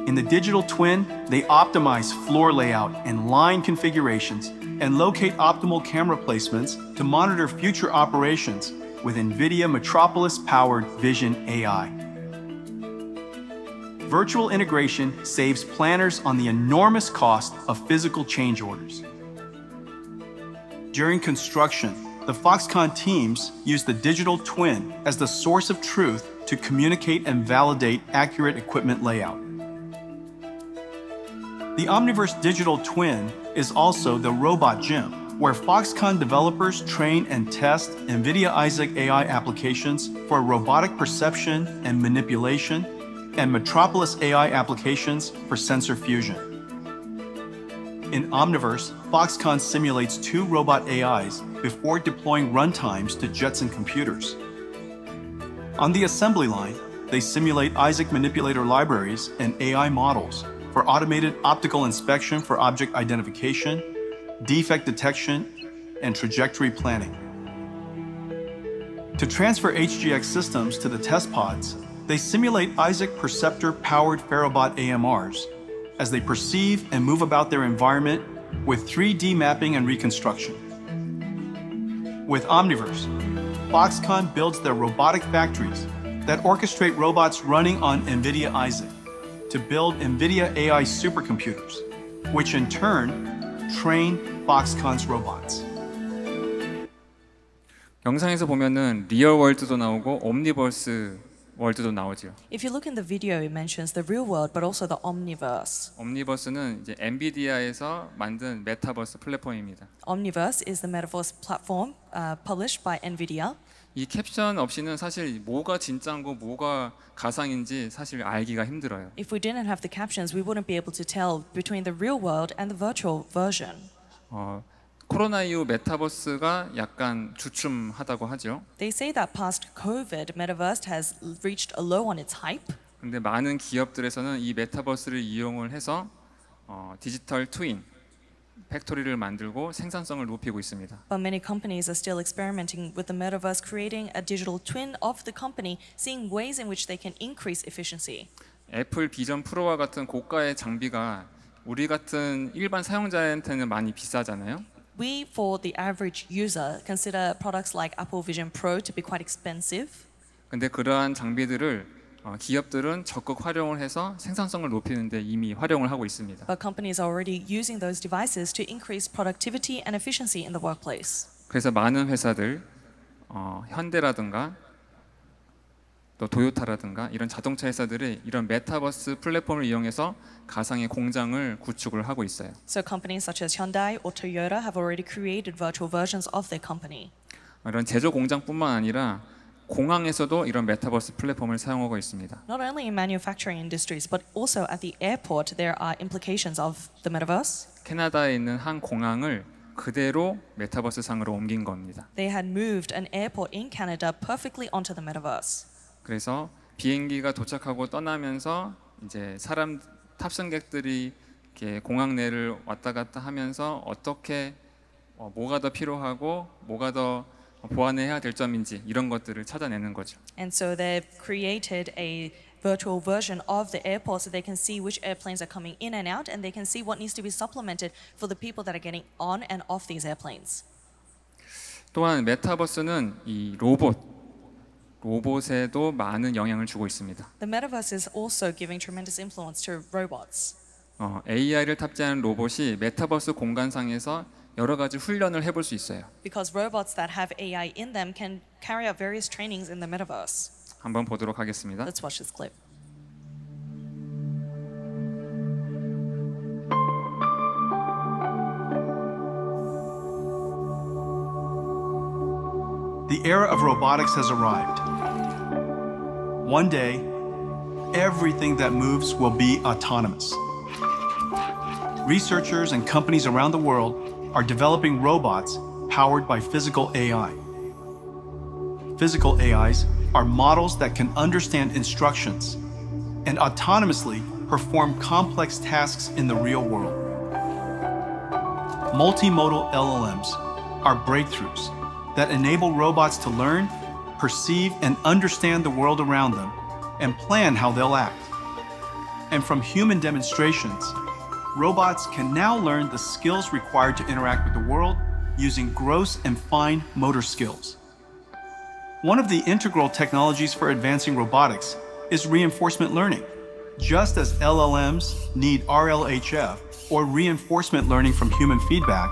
In the digital twin, they optimize floor layout and line configurations and locate optimal camera placements to monitor future operations with NVIDIA Metropolis-powered Vision AI. Virtual integration saves planners on the enormous cost of physical change orders. During construction, the Foxconn teams use the digital twin as the source of truth to communicate and validate accurate equipment layout. The Omniverse digital twin is also the robot gym, where Foxconn developers train and test NVIDIA Isaac AI applications for robotic perception and manipulation, and Metropolis AI applications for sensor fusion. In Omniverse, Foxconn simulates 2 robot AIs before deploying runtimes to Jetson computers. On the assembly line, they simulate Isaac manipulator libraries and AI models for automated optical inspection for object identification, defect detection, and trajectory planning. To transfer HGX systems to the test pods, they simulate Isaac perceptor-powered Ferrobot AMRs as they perceive and move about their environment with 3D mapping and reconstruction. With Omniverse, Foxconn builds their robotic factories that orchestrate robots running on NVIDIA Isaac to build NVIDIA AI supercomputers, which in turn train Foxconn's robots. 영상에서 보면은 리얼 월드도 나오고 옴니버스 월드도 나오죠. If you look in the video, it mentions the real world, but also the Omniverse. 옴니버스는 이제 엔비디아에서 만든 메타버스 플랫폼입니다. Omniverse is the metaverse platform published by NVIDIA. 이 캡션 없이는 사실 뭐가 진짜고 뭐가 가상인지 사실 알기가 힘들어요. If we didn't have the captions, we wouldn't be able to tell between the real world and the virtual version. 코로나 이후 메타버스가 약간 주춤하다고 하죠. They say that past COVID, metaverse has reached a low on its hype. 근데 많은 기업들에서는 이 메타버스를 이용을 해서 디지털 트윈 팩토리를 만들고 생산성을 높이고 있습니다. But many companies are still experimenting with the metaverse, creating a digital twin of the company, seeing ways in which they can increase efficiency. 애플 비전 프로와 같은 고가의 장비가 우리 같은 일반 사용자한테는 많이 비싸잖아요. We, for the average user, consider products like Apple Vision Pro to be quite expensive. 근데 그러한 장비들을 기업들은 적극 활용을 해서 생산성을 높이는 데 이미 활용을 하고 있습니다. But companies are already using those devices to increase productivity and efficiency in the workplace. 그래서 많은 회사들, 현대라든가 또 도요타라든가 이런 자동차 회사들이 이런 메타버스 플랫폼을 이용해서 가상의 공장을 구축을 하고 있어요. So companies such as Hyundai or Toyota have already created virtual versions of their company. 이런 제조 공장뿐만 아니라 공항에서도 이런 메타버스 플랫폼을 사용하고 있습니다. Not only in manufacturing industries, but also at the airport, there are implications of the metaverse. 캐나다에 있는 한 공항을 그대로 메타버스 상으로 옮긴 겁니다. They had moved an airport in Canada perfectly onto the metaverse. 그래서 비행기가 도착하고 떠나면서 이제 사람 탑승객들이 이렇게 공항 내를 왔다 갔다 하면서 어떻게 뭐가 더 필요하고 뭐가 더 보완해야 될 점인지 이런 것들을 찾아내는 거죠. And so they've created a virtual version of the airport so they can see which airplanes are coming in and out and they can see what needs to be supplemented for the people that are getting on and off these airplanes. 또한 메타버스는 이 로봇에도 많은 영향을 주고 있습니다. The metaverse is also giving tremendous influence to robots. AI를 탑재한 로봇이 메타버스 공간상에서 여러 가지 훈련을 해볼 수 있어요. Because robots that have AI in them can carry out various trainings in the metaverse. 한번 보도록 하겠습니다. Let's watch this clip. The era of robotics has arrived. One day, everything that moves will be autonomous. Researchers and companies around the world are developing robots powered by physical AI. Physical AIs are models that can understand instructions and autonomously perform complex tasks in the real world. Multimodal LLMs are breakthroughs that enable robots to learn, perceive, and understand the world around them and plan how they'll act. And from human demonstrations, robots can now learn the skills required to interact with the world using gross and fine motor skills. One of the integral technologies for advancing robotics is reinforcement learning. Just as LLMs need RLHF, or reinforcement learning from human feedback,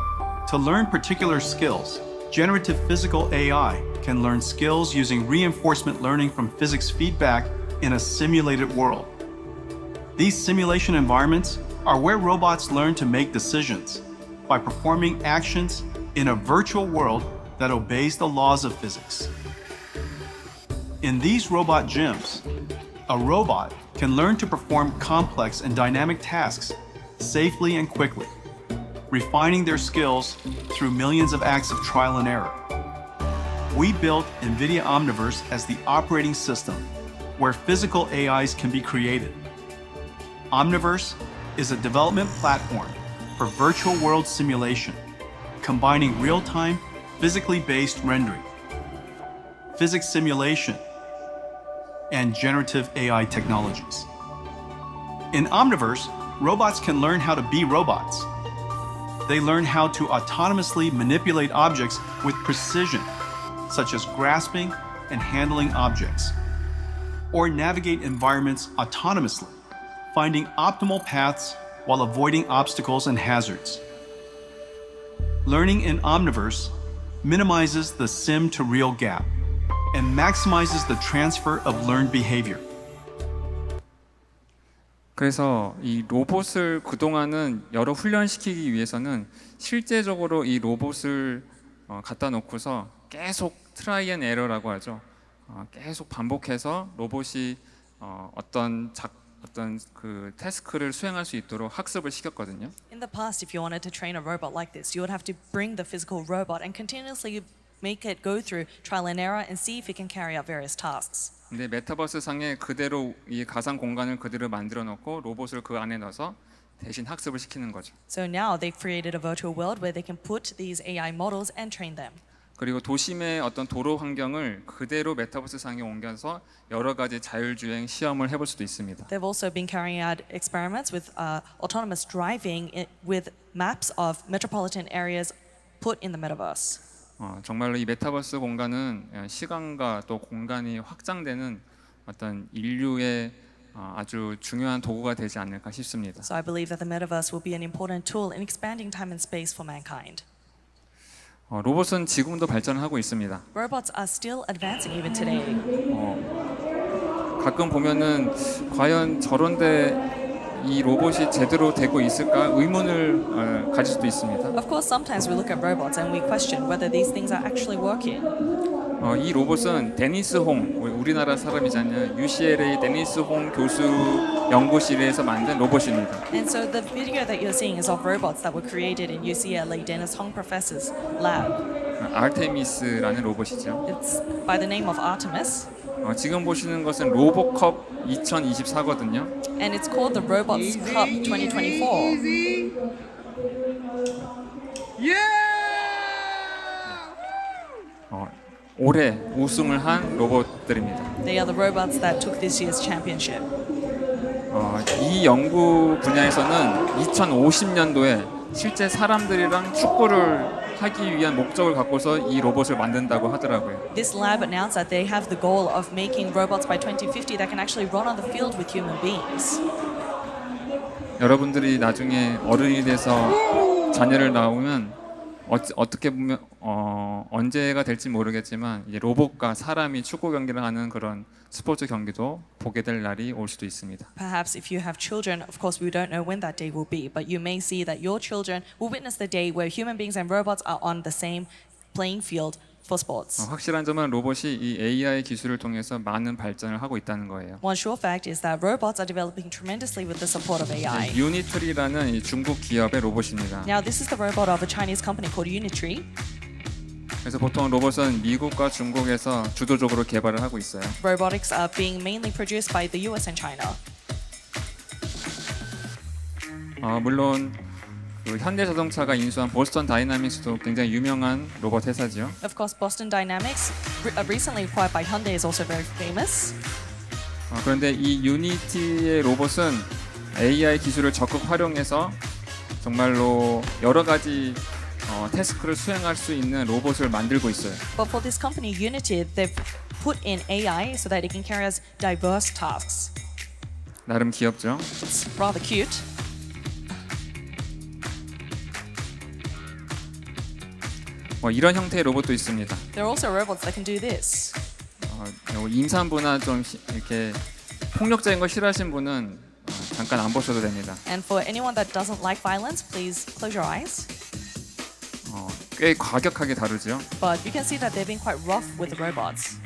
to learn particular skills, generative physical AI can learn skills using reinforcement learning from physics feedback in a simulated world. These simulation environments are where robots learn to make decisions by performing actions in a virtual world that obeys the laws of physics. In these robot gyms, a robot can learn to perform complex and dynamic tasks safely and quickly, refining their skills through millions of acts of trial and error. We built NVIDIA Omniverse as the operating system where physical AIs can be created. Omniverse is a development platform for virtual world simulation, combining real-time, physically based rendering, physics simulation, and generative AI technologies. In Omniverse, robots can learn how to be robots. They learn how to autonomously manipulate objects with precision, such as grasping and handling objects, or navigate environments autonomously, finding optimal paths while avoiding obstacles and hazards. Learning in Omniverse minimizes the sim-to-real gap and maximizes the transfer of learned behavior. 그래서 이 로봇을 그동안은 여러 훈련시키기 위해서는 실제적으로 이 로봇을 갖다 놓고서 계속 트라이 앤 에러라고 하죠. 계속 반복해서 로봇이 어떤 그 태스크를 수행할 수 있도록 학습을 시켰거든요. In the past, if you wanted to train a robot like this, you would have to bring the physical robot and continuously make it go through trial and error and see if it can carry out various tasks. 근데 메타버스 상에 그대로 이 가상 공간을 그대로 만들어 놓고 로봇을 그 안에 넣어서 대신 학습을 시키는 거죠. So now they've created a virtual world where they can put these AI models and train them. 그리고 도심의 어떤 도로 환경을 그대로 메타버스 상에 옮겨서 여러 가지 자율주행 시험을 해볼 수도 있습니다. They've also been carrying out experiments with autonomous driving with maps of metropolitan areas put in the metaverse. 정말로 이 메타버스 공간은 시간과 또 공간이 확장되는 어떤 인류의 아주 중요한 도구가 되지 않을까 싶습니다. So I believe that the metaverse will be an important tool in expanding time and space for mankind. 로봇은 지금도 발전하고 있습니다. Robots are still advancing even today. 가끔 보면은 과연 저런데 이 로봇이 제대로 되고 있을까 의문을 가질 수도 있습니다. Of course, sometimes we look at robots and we question whether these things are actually working. 이 로봇은 데니스 홍, 우리나라 사람이잖아요. UCLA 데니스 홍 교수 연구실에서 만든 로봇입니다. And so the video that you're seeing is of robots that were created in UCLA Dennis Hong Professor's lab. 아르테미스라는 로봇이죠. It's by the name of Artemis. 지금 보시는 것은 로봇컵 2024거든요. And it's called the Robots Cup 2024. 올해 우승을 한 로봇들입니다. They are the robots that took this year's championship. 이 연구 분야에서는 2050년도에 실제 사람들이랑 축구를 하기 위한 목적을 갖고서 이 로봇을 만든다고 하더라고요. This lab announced that they have the goal of making robots by 2050 that can actually run on the field with human beings. 여러분들이 나중에 어른이 돼서 자녀를 낳으면 어떻게 보면 언제가 될지 모르겠지만 이제 로봇과 사람이 축구 경기를 하는 그런 스포츠 경기도 보게 될 날이 올 수도 있습니다. Perhaps if you have children, of course we don't know when that day will be, but you may see that your children will witness the day where human beings and robots are on the same playing field for sports. 확실한 점은 로봇이 이 AI 기술을 통해서 많은 발전을 하고 있다는 거예요. One sure fact is that robots are developing tremendously with the support of AI. 유니트리라는 이 중국 기업의 로봇입니다. Now this is the robot of a Chinese company called Unitree. 그래서 보통 로봇은 미국과 중국에서 주도적으로 개발을 하고 있어요. Robotics are being mainly produced by the US and China. 물론 그 현대자동차가 인수한 보스턴 다이나믹스도 굉장히 유명한 로봇 회사죠. Of course, Boston Dynamics, recently acquired by Hyundai, is also very famous. 그런데 이 유니티의 로봇은 AI 기술을 적극 활용해서 정말로 여러 가지 태스크를 수행할 수 있는 로봇을 만들고 있어요. But for this company, Unity, they've put in AI so that it can carry out diverse tasks. 나름 귀엽죠? It's rather cute. 이런 형태의 로봇도 있습니다. There are also robots that can do this. 임산부나 좀 이렇게 폭력적인 걸 싫어하시는 분은 잠깐 안 보셔도 됩니다. And for anyone that doesn't like violence, please close your eyes. 꽤 과격하게 다루죠. But you can see that they've been quite rough with the robots.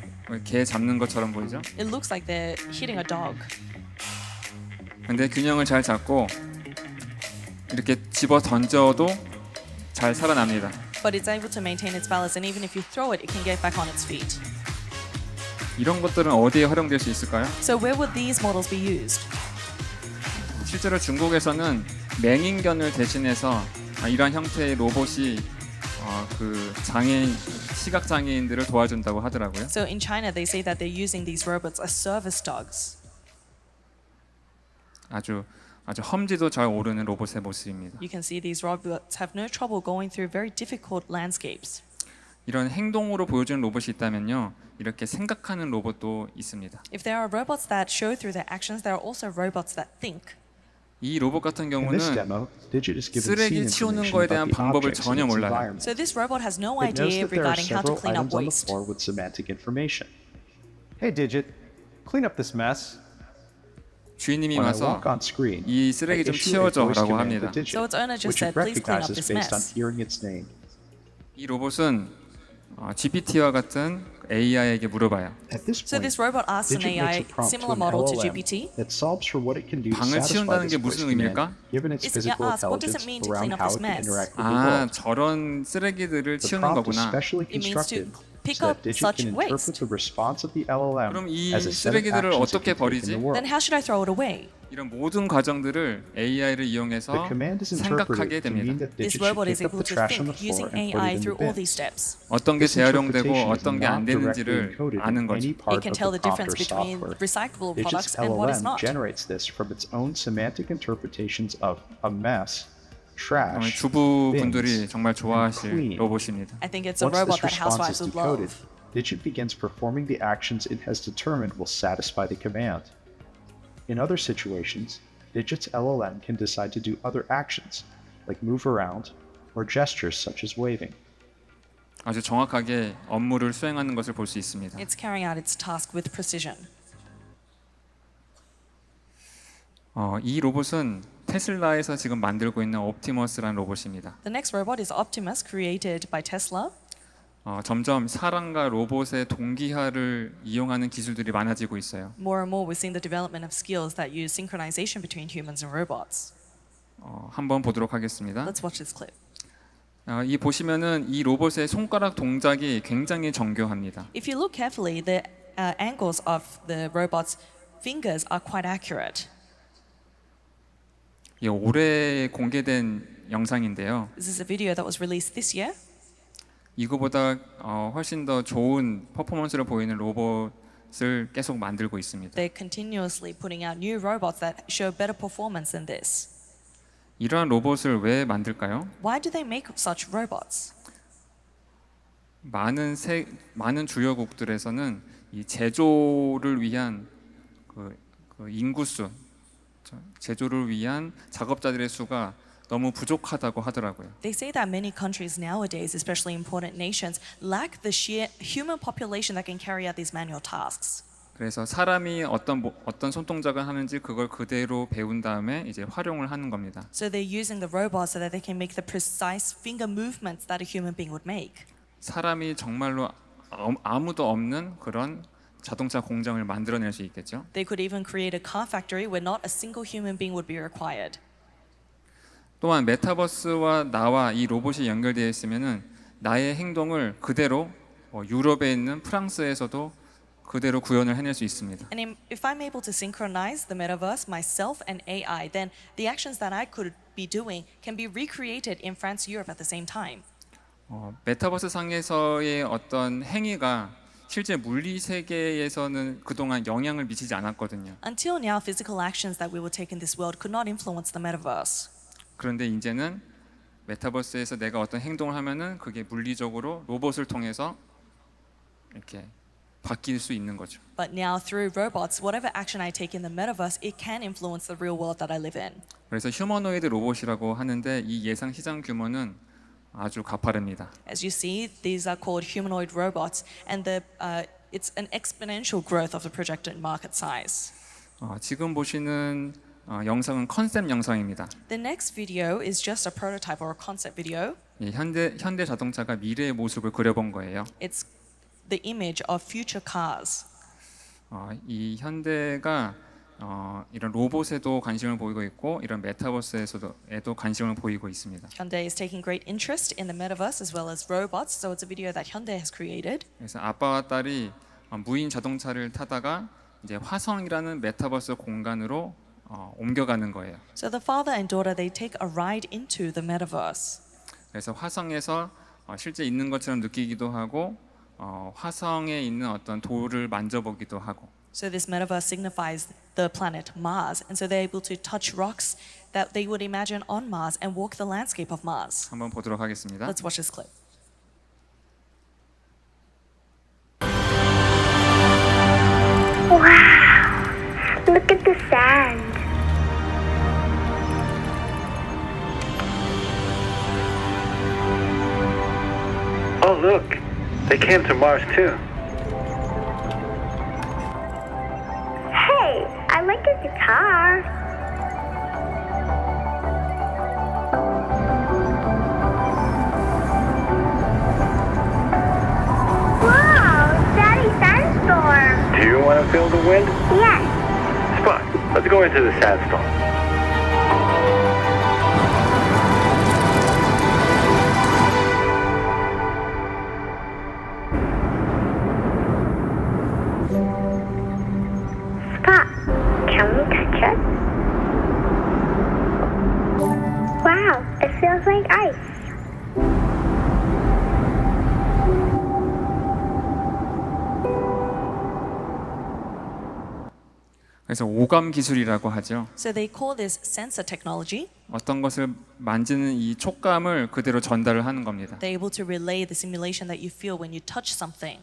개 잡는 것처럼 보이죠? It looks like they're hitting a dog. 근데 균형을 잘 잡고 이렇게 집어 던져도 잘 살아납니다. But it's able to maintain its balance, and even if you throw it, it can get back on its feet. 이런 것들은 어디에 활용될 수 있을까요? So where would these models be used? 실제로 중국에서는 맹인견을 대신해서 이러한 형태의 로봇이 그 장애인, 시각 장애인들을 도와준다고 하더라고요. So in China, they say that they're using these robots as service dogs. 아주 험지도 잘 오르는 로봇의 모습입니다. You can see these robots have no trouble going through very difficult landscapes. 이런 행동으로 보여주는 로봇이 있다면요, 이렇게 생각하는 로봇도 있습니다. If there are robots that show through their actions, there are also robots that think. 이 로봇 같은 In this 경우는 demo, Digit is given 쓰레기 scene 치우는 information 거에 about 대한 the 방법을 objects in 전혀 its 몰라요. environment. So this robot has no It knows idea that there are regarding how to several clean up items on the waste. floor with semantic information. Hey, Digit, clean up this mess. 주인님이 When I 와서 walk on screen, 이 쓰레기 I 좀 issue a voice 치워줘라고 command 합니다. to Digit, So its owner just which said, it "Please clean up recognizes this based on mess." hearing its name. 이 로봇은 GPT와 같은 AI에게 물어봐요. At this So point, this robot asks an Digit AI makes a prompt to similar an model to LLM GPT. that solves for what it can do to 방을 satisfy 치운다는 this 게 voice 무슨 command, 의미일까? given its It's physical asked, what does it intelligence mean to around clean up how this it can mess? interact with the world. 저런 쓰레기들을 The 치우는 prompt is 거구나. specially It means to constructed pick so up that Digit such can interpret waste. the response of the LLM 그럼 이 as a set of 쓰레기들을 actions it 어떻게 can take in 버리지? the world. Then how should I throw it away? 이런 모든 과정들을 AI를 The 이용해서 command is 생각하게 interpreted to mean 됩니다. that This Digit should robot is pick up able the to trash on the think using floor and put AI it in through the all bin. these steps. 어떤 게 This 재활용되고 interpretation is 어떤 게 안 not directly 되는지를 encoded 아는 in 거죠. any It part can of tell the the difference prompter between software. recyclable Digit's products and what is LLM not. generates this from its own semantic interpretations of a mess, 정말 trash, 주부분들이 bins, 정말 and 좋아하실 clean. 로봇입니다. I think it's a Once robot this that response housewives is would decoded, love. Digit begins performing the actions it has determined will satisfy the command. In other situations, Digit's LLM can decide to do other actions, like move around, or gestures such as waving. 아주 정확하게 업무를 수행하는 것을 볼 수 있습니다. It's carrying out its task with precision. 이 로봇은 테슬라에서 지금 만들고 있는 옵티머스라는 로봇입니다. The next robot is Optimus, created by Tesla. 점점 사람과 로봇의 동기화를 이용하는 기술들이 많아지고 있어요. More and more, we're seeing the development of skills that use synchronization between humans and robots. 한번 보도록 하겠습니다. Let's watch this clip. 이 보시면은 이 로봇의 손가락 동작이 굉장히 정교합니다. If you look carefully, the angles of the robot's fingers are quite accurate. 올해 공개된 영상인데요. This is a video that was released this year. 이거보다 훨씬 더 좋은 퍼포먼스를 보이는 로봇을 계속 만들고 있습니다. They're continuously putting out new robots that show better performance than this. 이러한 로봇을 왜 만들까요? Why do they make such robots? 많은 주요국들에서는 이 제조를 위한 그 인구수, 제조를 위한 작업자들의 수가 너무 부족하다고 하더라고요. They say that many countries nowadays, especially important nations, lack the sheer human population that can carry out these manual tasks. 그래서 사람이 어떤 손동작을 하는지 그걸 그대로 배운 다음에 이제 활용을 하는 겁니다. So they're using the robots so that they can make the precise finger movements that a human being would make. 사람이 정말로 아무도 없는 그런 자동차 공장을 만들어낼 수 있겠죠. They could even create a car factory where not a single human being would be required. 또한 메타버스와 나와 이 로봇이 연결되어 있으면은 나의 행동을 그대로 유럽에 있는 프랑스에서도 그대로 구현을 해낼 수 있습니다. And if I'm able to synchronize the metaverse, myself and AI, then the actions that I could be doing can be recreated in France, Europe at the same time. 메타버스 상에서의 어떤 행위가 실제 물리 세계에서는 그동안 영향을 미치지 않았거든요. Until now, physical actions that we will take in this world could not influence the metaverse. 그런데 이제는 메타버스에서 내가 어떤 행동을 하면은 그게 물리적으로 로봇을 통해서 이렇게 바뀔 수 있는 거죠. But now through robots, whatever action I take in the metaverse, it can influence the real world that I live in. 그래서 휴머노이드 로봇이라고 하는데 이 예상 시장 규모는 아주 가파릅니다. As you see, these are called humanoid robots, and it's an exponential growth of the projected market size. 지금 보시는 영상은 컨셉 영상입니다. The next video is just a prototype or a concept video. 현대 자동차가 미래의 모습을 그려본 거예요. It's the image of future cars. 이 현대가 이런 로봇에도 관심을 보이고 있고 이런 메타버스에도 관심을 보이고 있습니다. Hyundai is taking great interest in the metaverse as well as robots. So it's a video that Hyundai has created. 그래서 아빠와 딸이 무인 자동차를 타다가 이제 화성이라는 메타버스 공간으로 옮겨가는 거예요. So the father and daughter, they take a ride into the metaverse. 그래서 화성에서 실제 있는 것처럼 느끼기도 하고 화성에 있는 어떤 돌을 만져보기도 하고. So this metaverse signifies the planet Mars, and so they're able to touch rocks that they would imagine on Mars and walk the landscape of Mars. 한번 보도록 하겠습니다. Let's watch this clip. Wow! Look at the sand. Oh, look. They came to Mars too. Hey, I like your guitar. Wow, Daddy Sandstorm. Do you want to feel the wind? Yes. Spot, let's go into the sandstorm. Spot, can we touch it? Wow, it feels like ice. 그래서 오감 기술이라고 하죠. So they call this sensor technology. 어떤 것을 만지는 이 촉감을 그대로 전달을 하는 겁니다. They're able to relay the simulation that you feel when you touch something.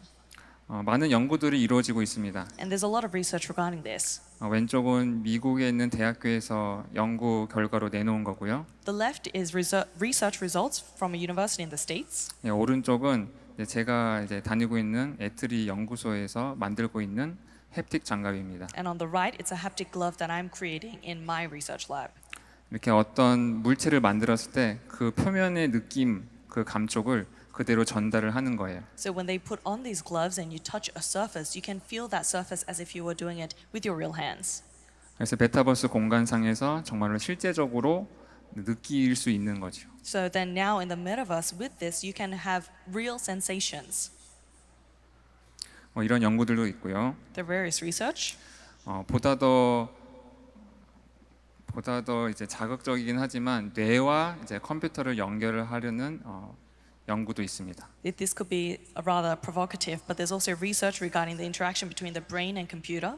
많은 연구들이 이루어지고 있습니다. And there's a lot of research regarding this. 왼쪽은 미국에 있는 대학교에서 연구 결과로 내놓은 거고요. The left is research results from a university in the States. 오른쪽은 제가 이제 다니고 있는 애트리 연구소에서 만들고 있는 햅틱 장갑입니다. And on the right, it's a haptic glove that I'm creating in my research lab. 이렇게 어떤 물체를 만들었을 때 그 표면의 느낌, 그 감촉을 그대로 전달을 하는 거예요. So when they put on these gloves and you touch a surface, you can feel that surface as if you were doing it with your real hands. 그래서 메타버스 공간상에서 정말로 실제적으로 느낄 수 있는 거죠. So then now in the metaverse with this, you can have real sensations. 이런 연구들도 있고요. The various research. 보다 더 이제 자극적이긴 하지만 뇌와 이제 컴퓨터를 연결을 하려는 연구도 있습니다. This could be rather provocative, but there's also research regarding the interaction between the brain and computer.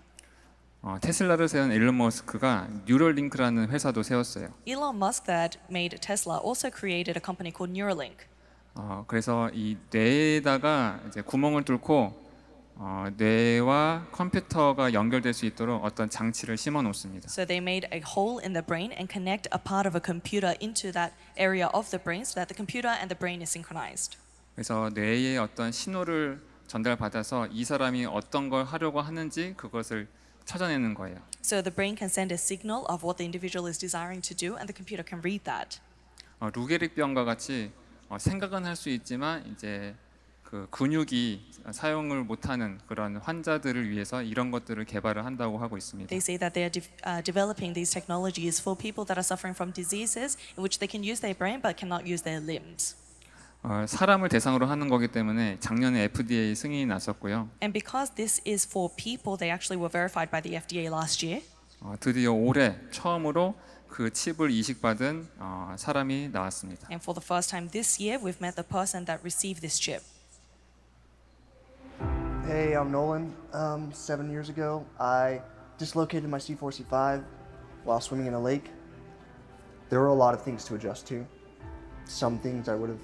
테슬라를 세운 일론 머스크가 뉴럴링크라는 회사도 세웠어요. Elon Musk that made Tesla also created a company called Neuralink. 그래서 이 뇌에다가 이제 구멍을 뚫고 뇌와 컴퓨터가 연결될 수 있도록 어떤 장치를 심어 놓습니다. So they made a hole in the brain and connect a part of a computer into that area of the brain so that the computer and the brain is synchronized. 그래서 뇌에 어떤 신호를 전달받아서 이 사람이 어떤 걸 하려고 하는지 그것을 찾아내는 거예요. So the brain can send a signal of what the individual is desiring to do, and the computer can read that. 루게릭 병과 같이 생각은 할 수 있지만 이제 그 근육이 사용을 못하는 그런 환자들을 위해서 이런 것들을 개발을 한다고 하고 있습니다. They say that they are developing these technologies for people that are suffering from diseases in which they can use their brain but cannot use their limbs. 사람을 대상으로 하는 거기 때문에 작년에 FDA 승인이 났었고요. And because this is for people, they actually were verified by the FDA last year. 드디어 올해 처음으로 그 칩을 이식받은 사람이 나왔습니다. And for the first time this year, we've met the person that received this chip. Hey, I'm Nolan. 7 years ago, I dislocated my C4C5 while swimming in a lake. There were a lot of things to adjust to. Some things I would have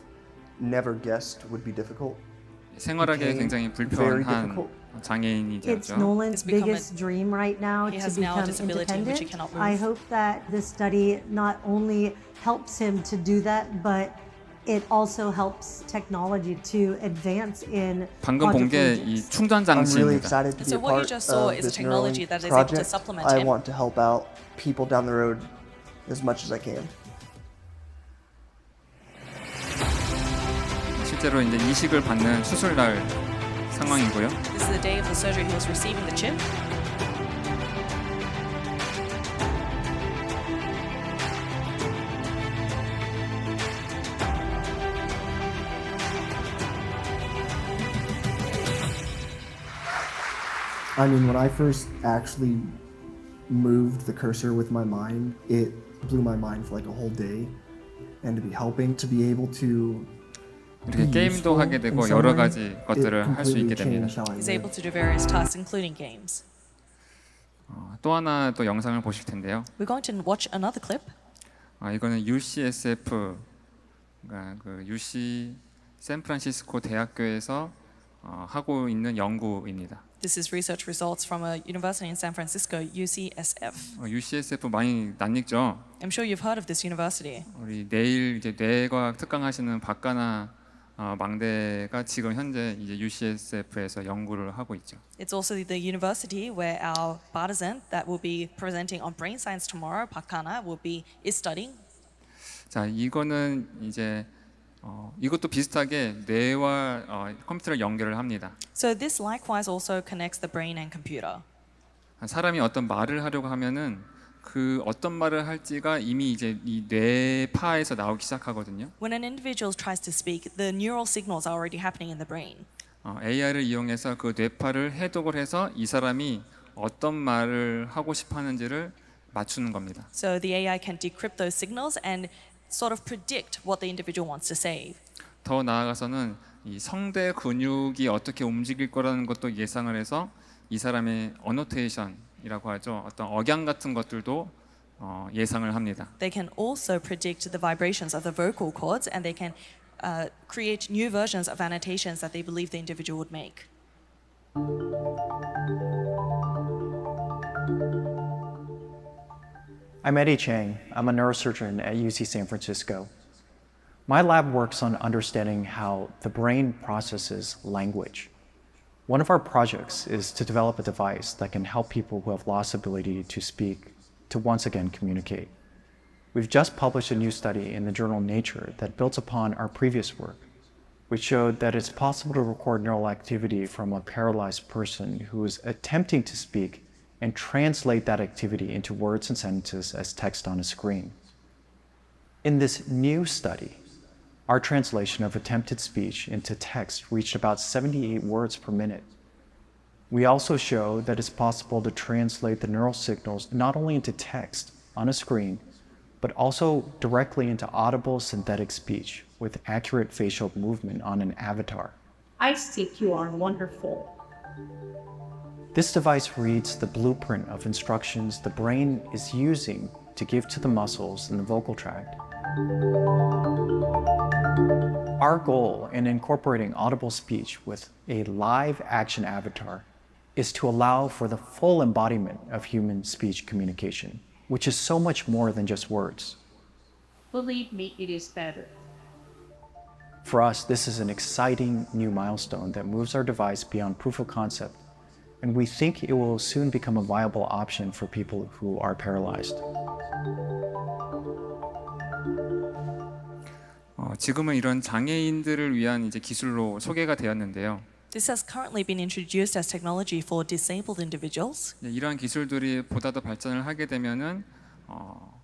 never guessed would be difficult. 생활하기에 굉장히 불편한 장애인이 It's 되었죠. Nolan's biggest dream right now He to has now a become disability in which he independent. cannot move. I hope that this study not only helps him to do that, but it also helps technology to advance in 방금 본 게 이 충전 I'm really 장치입니다. excited to be So a what you part just saw of is a this technology Neuralink that is able to project. supplement I him. want to help out people down the road as much as I can. 실제로 이제 이식을 받는 수술날 상황이고요. This is the day of the surgery he was receiving the chip. I mean, when I first actually moved the cursor with my mind, it blew my mind for like a whole day. And to be helping to be able to 이렇게 게임도 하게 되고 여러 가지 것들을 할 수 있게 됩니다. He's able to do various tasks, including games. 또 하나 또 영상을 보실 텐데요. We're going to watch another clip. 이거는 UCSF, 그 UC 샌프란시스코 대학교에서 하고 있는 연구입니다. This is research results from a university in San Francisco, UCSF. UCSF 많이 낯익죠? I'm sure you've heard of this university. 우리 내일 이제 뇌과학 특강 하시는 박가나 망대가 지금 현재 이제 UCSF에서 연구를 하고 있죠. It's also the university where our partisan that will be presenting on brain science tomorrow, Pakana, is studying. 자, 이거는 이제 이것도 비슷하게 뇌와 컴퓨터를 연결을 합니다. So this likewise also connects the brain and computer. 사람이 어떤 말을 하려고 하면은 그 어떤 말을 할지가 이미 이제 이 뇌파에서 나오기 시작하거든요. When an individual tries to speak, the neural signals are already happening in the brain. AI를 이용해서 그 뇌파를 해독을 해서 이 사람이 어떤 말을 하고 싶어 하는지를 맞추는 겁니다. So the AI can decrypt those signals and sort of predict what the individual wants to say. 더 나아가서는 이 성대 근육이 어떻게 움직일 거라는 것도 예상을 해서 이 사람의 어노테이션이라고 하죠. 어떤 억양 같은 것들도 예상을 합니다. They can also predict the vibrations of the vocal cords, and they can create new versions of annotations that they believe the individual would make. I'm Eddie Chang. I'm a neurosurgeon at UC San Francisco. My lab works on understanding how the brain processes language. One of our projects is to develop a device that can help people who have lost ability to speak to once again communicate. We've just published a new study in the journal Nature that builds upon our previous work, which showed that it's possible to record neural activity from a paralyzed person who is attempting to speak and translate that activity into words and sentences as text on a screen. In this new study, our translation of attempted speech into text reached about 78 words per minute. We also show that it's possible to translate the neural signals not only into text on a screen, but also directly into audible synthetic speech with accurate facial movement on an avatar. I think you are wonderful. This device reads the blueprint of instructions the brain is using to give to the muscles in the vocal tract. Our goal in incorporating audible speech with a live action avatar is to allow for the full embodiment of human speech communication, which is so much more than just words. Believe me, it is better. For us, this is an exciting new milestone that moves our device beyond proof of concept, and we think it will soon become a viable option for people who are paralyzed. 지금은 이런 장애인들을 위한 이제 기술로 소개가 되었는데요. This has currently been introduced as technology for disabled individuals. 이러한 기술들이 보다 더 발전을 하게 되면은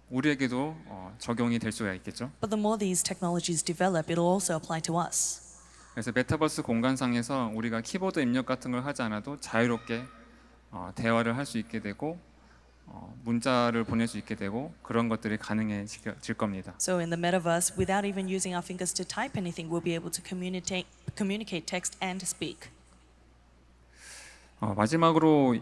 우리에게도 적용이 될 수가 있겠죠. But the more these technologies develop, it will also apply to us. 그래서 메타버스 공간상에서 우리가 키보드 입력 같은 걸 하지 않아도 자유롭게 대화를 할 수 있게 되고 문자를 보낼 수 있게 되고 그런 것들이 가능해질 겁니다. So in the metaverse, without even using our fingers to type anything, we'll be able to communicate text and speak. 마지막으로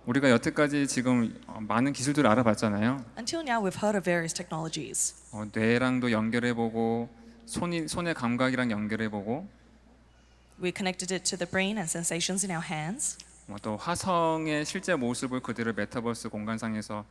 우리가 여태까지 지금 많은 기술들을 알아봤잖아요. Until now, we've heard of various technologies. 뇌랑도 연결해보고 손의 감각이랑 연결해보고 We connected it to the brain and sensations in our hands. 또 화성의 실제 모습을 그대로 메타버스 공간상에서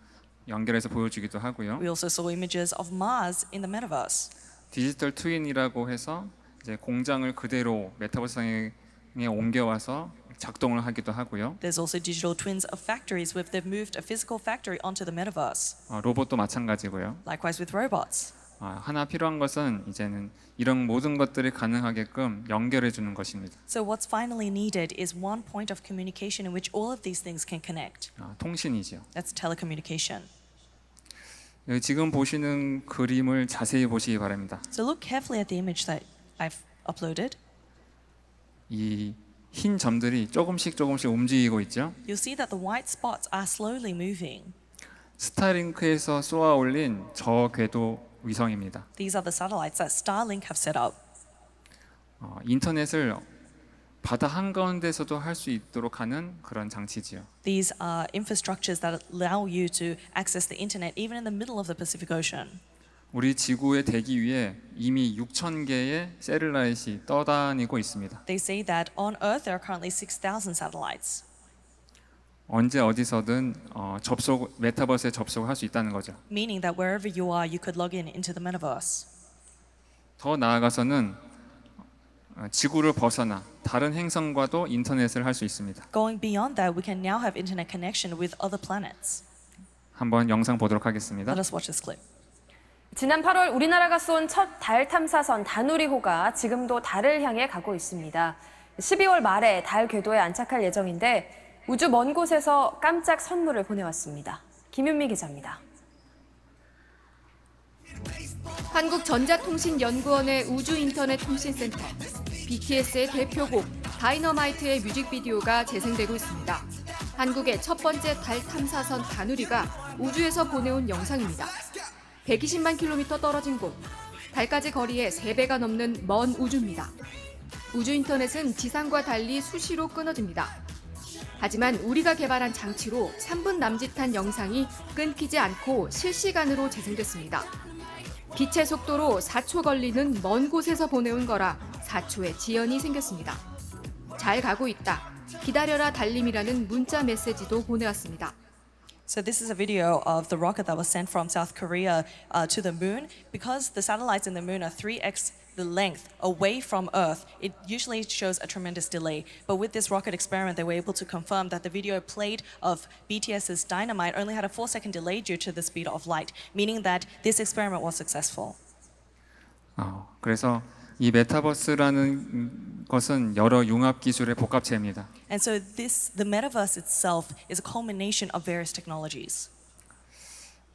연결해서 보여주기도 하고요. We also saw images of Mars in the metaverse. 디지털 트윈이라고 해서 이제 공장을 그대로 메타버스상에 옮겨와서 작동을 하기도 하고요. There's also digital twins of factories where they've moved a physical factory onto the metaverse. 로봇도 마찬가지고요. Likewise with robots. 하나 필요한 것은 이제는 이런 모든 것들이 가능하게끔 연결해 주는 것입니다. So what's finally needed is one point of communication in which all of these things can connect. 통신이죠. That's telecommunication. 지금 보시는 그림을 자세히 보시기 바랍니다. So look carefully at the image that I've uploaded. 이 흰 점들이 조금씩 움직이고 있죠. You'll see that the white spots are slowly moving. 스타링크에서 쏘아 올린 저궤도 위성입니다. These are the satellites that Starlink have set up. 인터넷을 바다 한가운데서도 할 수 있도록 하는 그런 장치지요. These are infrastructures that allow you to access the internet even in the middle of the Pacific Ocean. 우리 지구의 대기 위에 이미 6,000개의 셀룰라잇이 떠다니고 있습니다. They say that on Earth there are currently 6,000 satellites. 언제 어디서든 메타버스에 접속할 수 있다는 거죠. Meaning that wherever you are, you could log in into the metaverse. 더 나아가서는 지구를 벗어나 다른 행성과도 인터넷을 할 수 있습니다. Going beyond that, we can now have internet connection with other planets. 한번 영상 보도록 하겠습니다. Let us watch this clip. 지난 8월 우리나라가 쏜 첫 달 탐사선 다누리호가 지금도 달을 향해 가고 있습니다. 12월 말에 달 궤도에 안착할 예정인데 우주 먼 곳에서 깜짝 선물을 보내왔습니다. 김윤미 기자입니다. 한국전자통신연구원의 우주인터넷통신센터, BTS의 대표곡 다이너마이트의 뮤직비디오가 재생되고 있습니다. 한국의 첫 번째 달 탐사선 다누리가 우주에서 보내온 영상입니다. 120만 킬로미터 떨어진 곳, 달까지 거리의 3배가 넘는 먼 우주입니다. 우주 인터넷은 지상과 달리 수시로 끊어집니다. 하지만 우리가 개발한 장치로 3분 남짓한 영상이 끊기지 않고 실시간으로 재생됐습니다. 빛의 속도로 4초 걸리는 먼 곳에서 보내온 거라 4초의 지연이 생겼습니다. 잘 가고 있다. 기다려라 달림이라는 문자 메시지도 보내왔습니다. So this is a video of the rocket that was sent from South Korea to the moon. Because the satellites in the moon are 3x the length away from Earth, it usually shows a tremendous delay. But with this rocket experiment, they were able to confirm that the video played of BTS's Dynamite only had a 4-second delay due to the speed of light, meaning that this experiment was successful. 그래서 이 메타버스라는 것은 여러 융합 기술의 복합체입니다. And so the metaverse itself is a culmination of various technologies.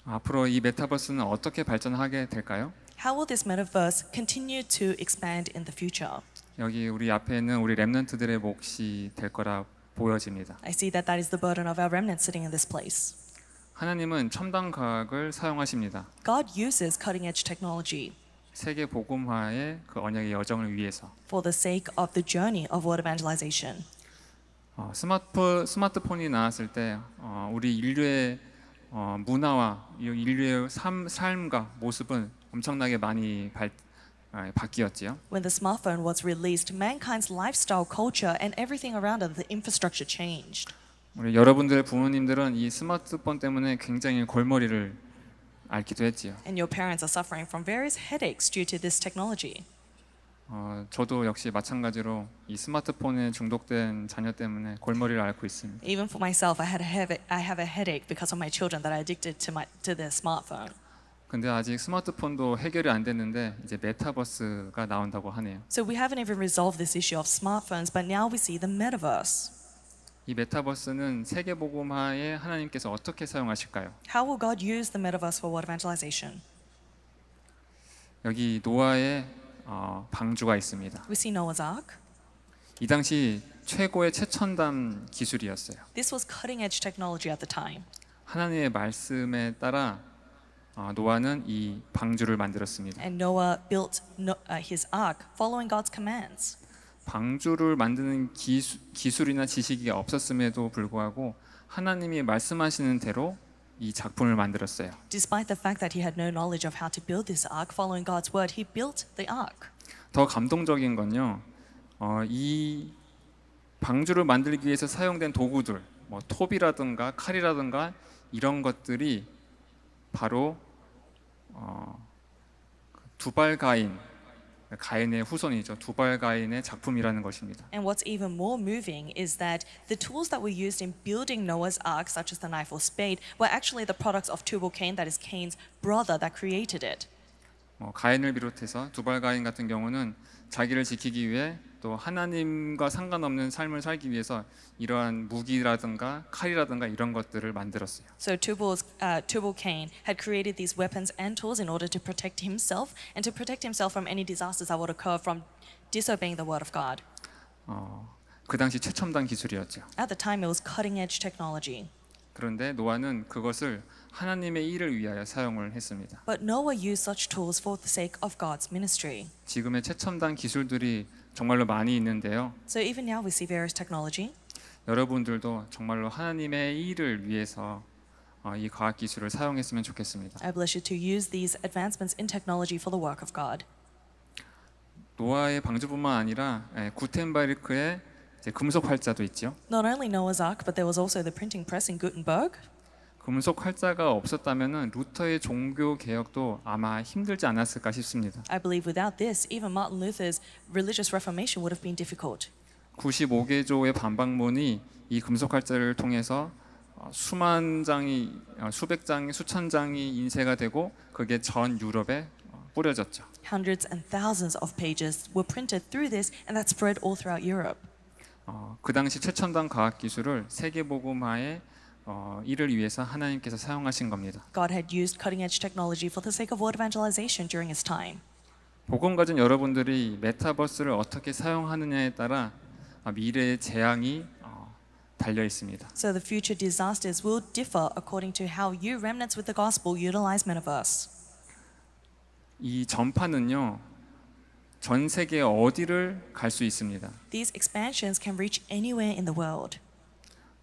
앞으로 이 메타버스는 어떻게 발전하게 될까요? How will this metaverse continue to expand in the future? 여기 우리 앞에는 우리 렘넌트들의 몫이 될 거라 보여집니다. I see that is the burden of our remnants sitting in this place. 하나님은 첨단 과학을 사용하십니다. God uses cutting-edge technology. 세계 복음화의 그 언약의 여정을 위해서. For the sake of the journey of world evangelization. 스마트폰이 나왔을 때 우리 인류의 문화와 인류의 삶과 모습은 엄청나게 많이 바뀌었지요. When the smartphone was released, mankind's lifestyle, culture, and everything around it, the infrastructure changed. 우리 여러분들의 부모님들은 이 스마트폰 때문에 굉장히 골머리를 앓기도 했지요. And your parents are suffering from various headaches due to this technology. 저도 역시 마찬가지로 이 스마트폰에 중독된 자녀 때문에 골머리를 앓고 있습니다. Even for myself, I have a headache because of my children that are addicted to their smartphone. 근데 아직 스마트폰도 해결이 안 됐는데 이제 메타버스가 나온다고 하네요. So we haven't even resolved this issue of smartphones, but now we see the metaverse. 이 메타버스는 세계 복음화에 하나님께서 어떻게 사용하실까요? How will God use the metaverse for world evangelization? 여기 노아의 방주가 있습니다. We see Noah's Ark. 이 당시 최고의 최첨단 기술이었어요. This was cutting-edge technology at the time. 하나님의 말씀에 따라 노아는 이 방주를 만들었습니다. And Noah built his ark following God's commands. 방주를 만드는 기술이나 지식이 없었음에도 불구하고 하나님이 말씀하시는 대로 이 작품을 만들었어요. Despite the fact that he had no knowledge of how to build this ark, following God's word, he built the ark. 더 감동적인 건요, 이 방주를 만들기 위해서 사용된 도구들, 뭐 톱이라든가 칼이라든가 이런 것들이 바로 가인의 후손이죠. 두발 가인의 작품이라는 것입니다. And what's even more moving is that the tools that were used in building Noah's Ark, such as the knife or spade, were actually the products of Tubal-Cain, that is Cain's brother, that created it. 가인을 비롯해서 두발 가인 같은 경우는 자기를 지키기 위해 또 하나님과 상관없는 삶을 살기 위해서 이러한 무기라든가 칼이라든가 이런 것들을 만들었어요. So Tubal-Cain had created these weapons and tools in order to protect himself and to protect himself from any disasters that would occur from disobeying the word of God. 그 당시 최첨단 기술이었죠. At the time, it was cutting-edge technology. 그런데 노아는 그것을 하나님의 일을 위하여 사용을 했습니다. But Noah used such tools for the sake of God's ministry. 지금의 최첨단 기술들이 정말로 많이 있는데요. So even now we see various technology. 여러분들도 정말로 하나님의 일을 위해서 이 과학 기술을 사용했으면 좋겠습니다. I bless you to use these advancements in technology for the work of God. 노아의 방주뿐만 아니라 구텐베르크의 금속 활자도 있죠. Not only Noah's Ark, but there was also the printing press in Gutenberg. 금속 활자가 없었다면은 루터의 종교 개혁도 아마 힘들지 않았을까 싶습니다. I believe without this, even Martin Luther's religious reformation would have been difficult. 95개조의 반박문이 이 금속 활자를 통해서 수만 장이 수백 장이 수천 장이 인쇄가 되고 그게 전 유럽에 뿌려졌죠. Hundreds and thousands of pages were printed through this, and that spread all throughout Europe. 그 당시 최첨단 과학 기술을 세계 복음화의 일을 위해서 하나님께서 사용하신 겁니다. God had used cutting-edge technology for the sake of world evangelization during His time. 복음 가진 여러분들이 메타버스를 어떻게 사용하느냐에 따라 미래의 재앙이 달려 있습니다. So the future disasters will differ according to how you remnants with the gospel utilize metaverse. 이 전파는요, 전 세계 어디를 갈 수 있습니다. These expansions can reach anywhere in the world.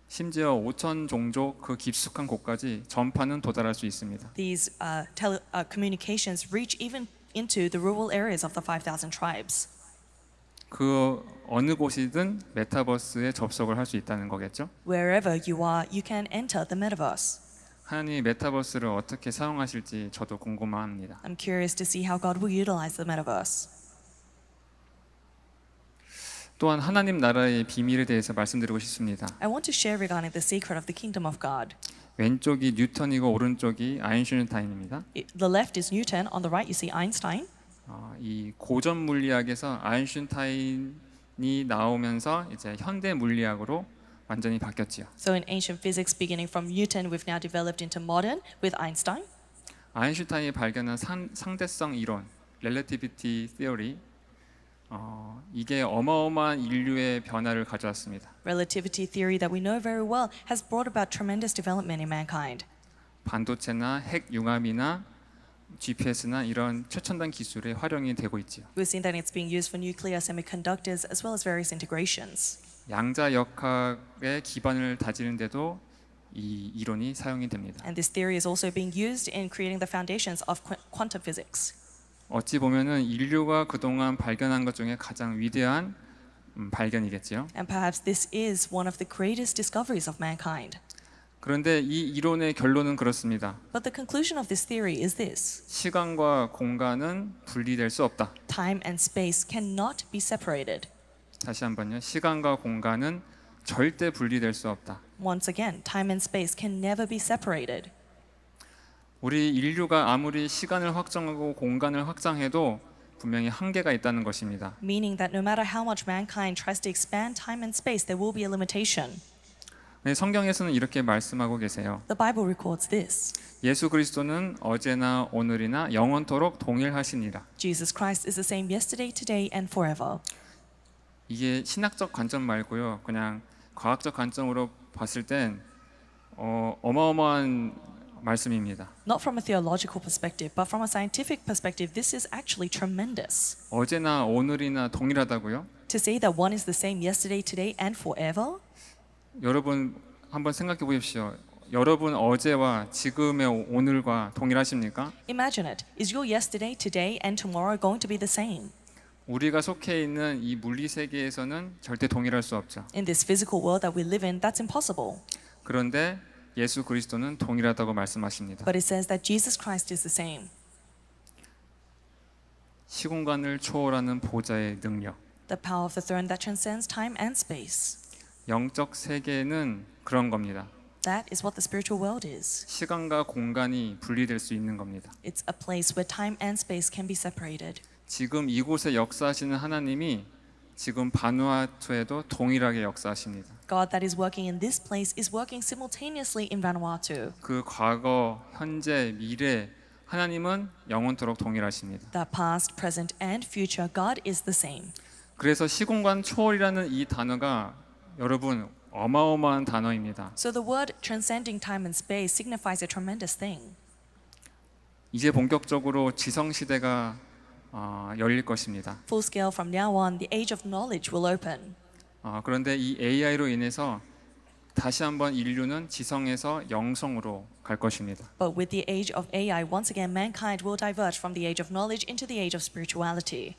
심지어 5천 종족 그 깊숙한 곳까지 전파는 도달할 수 있습니다. These communications reach even into the rural areas of the 5,000 tribes. 그 어느 곳이든 메타버스에 접속을 할 수 있다는 거겠죠? Wherever you are, you can enter the metaverse. 하나님이 메타버스를 어떻게 사용하실지 저도 궁금합니다. I'm curious to see how God will utilize the metaverse. 또한 하나님 나라의 비밀에 대해서 말씀드리고 싶습니다. I want to share regarding the secret of the kingdom of God. 왼쪽이 뉴턴이고 오른쪽이 아인슈타인입니다. The left is Newton, on the right you see Einstein. 이 고전 물리학에서 아인슈타인이 나오면서 이제 현대 물리학으로 완전히 바뀌었지요. So in ancient physics, beginning from Newton, we've now developed into modern with Einstein. 아인슈타인이 발견한 상대성 이론, relativity theory, 이게 어마어마한 인류의 변화를 가져왔습니다. Relativity theory that we know very well has brought about tremendous development in mankind. 반도체나 핵 융합이나 GPS나 이런 최첨단 기술에 활용이 되고 있지요. We've seen that it's being used for nuclear semiconductors as well as various integrations. 양자역학의 기반을 다지는데도 이 이론이 사용이 됩니다. And this theory is also being used in creating the foundations of quantum physics. 어찌 보면은 인류가 그동안 발견한 것 중에 가장 위대한 발견이겠지요. And perhaps this is one of the greatest discoveries of mankind. 그런데 이 이론의 결론은 그렇습니다. But the conclusion of this theory is this. 시간과 공간은 분리될 수 없다. Time and space cannot be separated. 다시 한번요. 시간과 공간은 절대 분리될 수 없다. Once again, time and space can never be separated. 우리 인류가 아무리 시간을 확장하고 공간을 확장해도 분명히 한계가 있다는 것입니다. Meaning that no matter how much mankind tries to expand time and space, there will be a limitation. 네, 성경에서는 이렇게 말씀하고 계세요. The Bible records this. 예수 그리스도는 어제나 오늘이나 영원토록 동일하시니라. Jesus Christ is the same yesterday, today, and forever. 이게 신학적 관점 말고요. 그냥 과학적 관점으로 봤을 땐 어마어마한 말씀입니다. Not from a theological perspective, but from a scientific perspective, this is actually tremendous. 어제나 오늘이나 동일하다고요? To say that one is the same yesterday, today, and forever? 여러분 한번 생각해 보십시오. 여러분 어제와 지금의 오늘과 동일하십니까? Imagine it. Is your yesterday, today, and tomorrow going to be the same? 우리가 속해 있는 이 물리 세계에서는 절대 동일할 수 없죠. In this physical world that we live in, that's impossible. 그런데 예수 그리스도는 동일하다고 말씀하십니다. But it says that Jesus Christ is the same. 시공간을 초월하는 보좌의 능력. The power of the throne that transcends time and space. 영적 세계는 그런 겁니다. That is what the spiritual world is. 시간과 공간이 분리될 수 있는 겁니다. It's a place where time and space can be separated. 지금 이곳에 역사하시는 하나님이 지금 바누아투에도 동일하게 역사하십니다. God that is working in this place is working simultaneously in Vanuatu. 그 과거, 현재, 미래 하나님은 영원토록 동일하십니다. The past, present, and future God is the same. 그래서 시공간 초월이라는 이 단어가 여러분 어마어마한 단어입니다. So the word transcending time and space signifies a tremendous thing. 이제 본격적으로 지성 시대가 열릴 것입니다. Full scale from now on, the age of knowledge will open. 그런데 이 AI로 인해서 다시 한번 인류는 지성에서 영성으로 갈 것입니다. But with the age of AI, once again, mankind will diverge from the age of knowledge into the age of spirituality.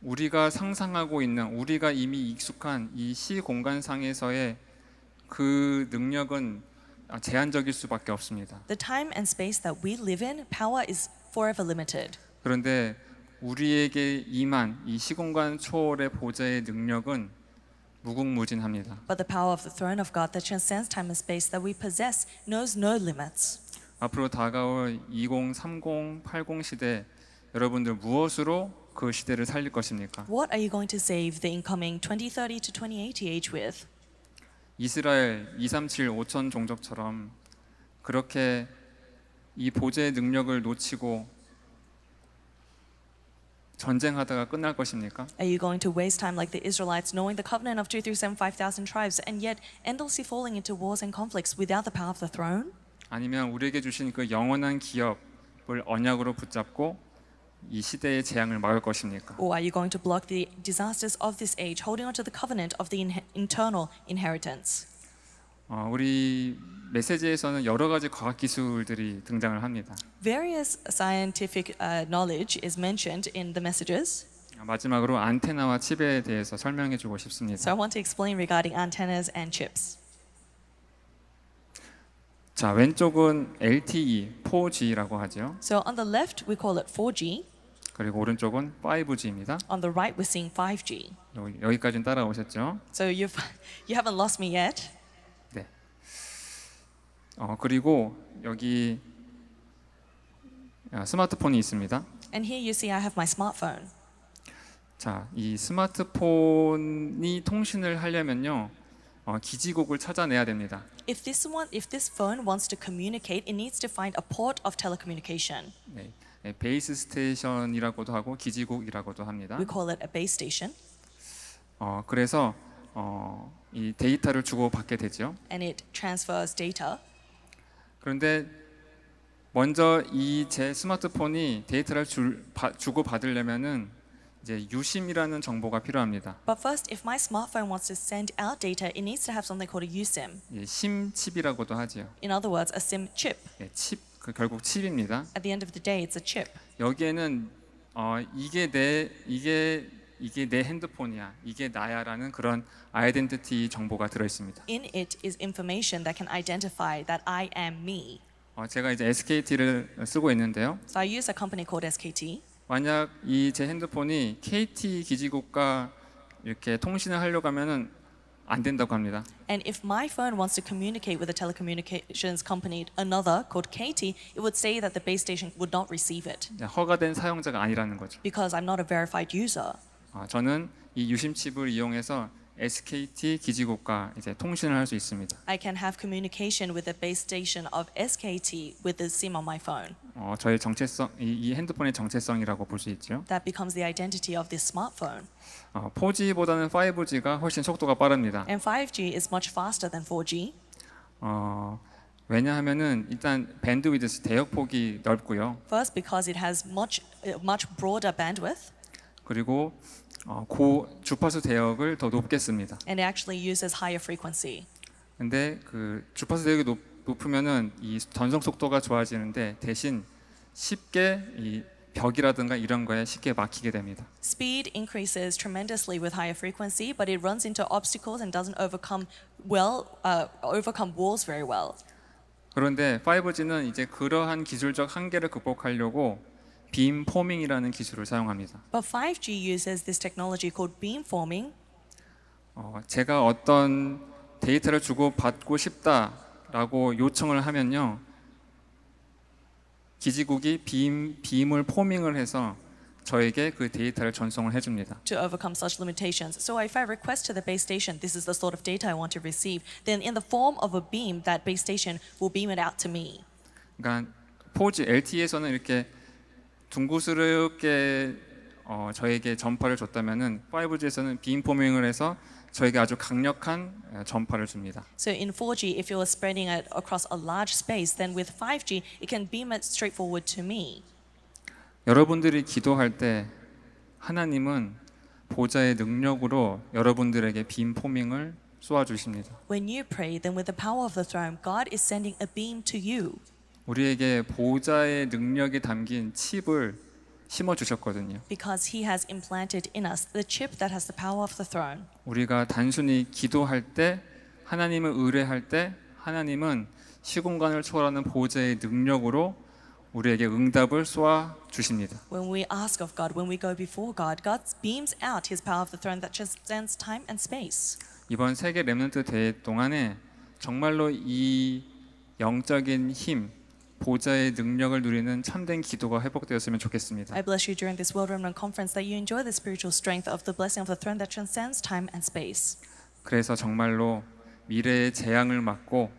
우리가 상상하고 있는, 우리가 이미 익숙한 이 시공간상에서의 그 능력은 제한적일 수밖에 없습니다. The time and space that we live in, power is forever limited. 그런데 우리에게 임한 이 시공간 초월의 보좌의 능력은 무궁무진합니다. But the power of the throne of God that transcends time and space that we possess knows no limits. 앞으로 다가올 2030, 80 시대 여러분들 무엇으로 그 시대를 살릴 것입니까? What are you going to save the incoming 2030 to 2080 age with? 이스라엘 237 5천 종족처럼 그렇게 이 보좌의 능력을 놓치고 전쟁하다가 끝날 것입니까? Are you going to waste time like the Israelites, knowing the covenant of 2 through 7, 5,000 tribes, and yet endlessly falling into wars and conflicts without the power of the throne? 아니면 우리에게 주신 그 영원한 기업을 언약으로 붙잡고 이 시대의 재앙을 막을 것입니까? Or are you going to block the disasters of this age, holding on to the covenant of the internal inheritance? 우리 메시지에서는 여러 가지 과학 기술들이 등장을 합니다. Various scientific knowledge is mentioned in the messages. 마지막으로 안테나와 칩에 대해서 설명해주고 싶습니다. So I want to explain regarding antennas and chips. 자, 왼쪽은 LTE, 4G라고 하죠. So on the left we call it 4G. 그리고 오른쪽은 5G입니다. On the right we're seeing 5G. 여기까지는 따라오셨죠? So you haven't lost me yet. 네. 그리고 여기 스마트폰이 있습니다. And here you see I have my smartphone. 자, 이 스마트폰이 통신을 하려면요, 기지국을 찾아내야 됩니다. If this phone wants to communicate, it needs to find a port of telecommunication. 네, 베이스 스테이션이라고도 하고 기지국이라고도 합니다. We call it a base station. 그래서 이 데이터를 주고 받게 되죠. And it transfers data. 그런데 먼저 이 제 스마트폰이 데이터를 주고 받으려면은 이제 유심이라는 정보가 필요합니다. But first, if my smartphone wants to send out data, it needs to have something called a USIM. 예, 심칩이라고도 하지요. In other words, a SIM chip. 예, 칩, 결국 칩입니다. At the end of the day, it's a chip. 여기에는 이게 내 핸드폰이야, 이게 나야라는 그런 아이덴티티 정보가 들어 있습니다. In it is information that can identify that I am me. 제가 이제 SKT를 쓰고 있는데요. So I use a company called SKT. 만약 이 제 핸드폰이 KT 기지국과 이렇게 통신을 하려고 하면은 안 된다고 합니다. And if my phone wants to communicate with a telecommunications company, another called KT, it would say that the base station would not receive it. 허가된 사용자가 아니라는 거죠. Because I'm not a verified user. 저는 이 유심 칩을 이용해서 SKT 기지국과 이제 통신을 할 수 있습니다. I can have communication with the base station of SKT with the SIM on my phone. 저의 정체성, 이 핸드폰의 정체성이라고 볼 수 있죠. That becomes the identity of this smartphone. 4G보다는 5G가 훨씬 속도가 빠릅니다. And 5G is much faster than 4G. 왜냐하면은 일단 밴드위드 대역폭이 넓고요. First, because it has much broader bandwidth. 그리고 주파수 대역을 더 높게 씁니다. And it actually uses higher frequency. 근데 그 주파수 대역이 높으면은 이 전송 속도가 좋아지는데 대신 쉽게 이 벽이라든가 이런 거에 쉽게 막히게 됩니다. Speed increases tremendously with higher frequency, but it runs into obstacles and doesn't overcome walls very well. 그런데 5G는 이제 그러한 기술적 한계를 극복하려고 빔 포밍이라는 기술을 사용합니다. But 5G uses this technology called beamforming. 제가 어떤 데이터를 주고 받고 싶다라고 요청을 하면요, 기지국이 빔을 포밍을 해서 저에게 그 데이터를 전송을 해줍니다. To overcome such limitations. So if I request to the base station, this is the sort of data I want to receive, then in the form of a beam, that base station will beam it out to me. 그러니까 4G LTE에서는 이렇게 둥그스럽게 저에게 전파를 줬다면은 5G에서는 빔포밍을 해서 저에게 아주 강력한 전파를 줍니다. So in 4G, if you are spreading it across a large space, then with 5G, it can beam it straightforward to me. 여러분들이 기도할 때 하나님은 보좌의 능력으로 여러분들에게 빔포밍을 쏘아 주십니다. When you pray, then with the power of the throne, God is sending a beam to you. 우리에게 보좌의 능력이 담긴 칩을 심어 주셨거든요. Because He has implanted in us the chip that has the power of the throne. 우리가 단순히 기도할 때 하나님을 의뢰할 때 하나님은 시공간을 초월하는 보좌의 능력으로 우리에게 응답을 쏘아 주십니다. When we ask of God, when we go before God, God beams out His power of the throne that transcends time and space. 이번 세계 렘넌트 대회 동안에 정말로 이 영적인 힘, 보좌의 능력을 누리는 참된 기도가 회복되었으면 좋겠습니다. I bless you during this World Remnant Conference that you enjoy the spiritual strength of the blessing of the throne that transcends time and space. 그래서 정말로 미래의 재앙을 막고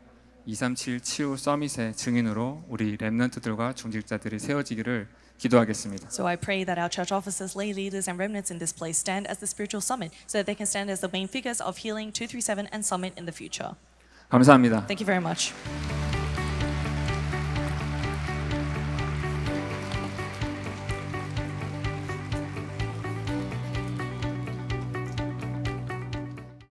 237 치유 서밋의 증인으로 우리 렘넌트들과 중직자들이 세워지기를 기도하겠습니다. So I pray that our church officers, lay leaders, and remnants in this place stand as the spiritual summit, so that they can stand as the main figures of Healing 237 and Summit in the future. 감사합니다. Thank you very much.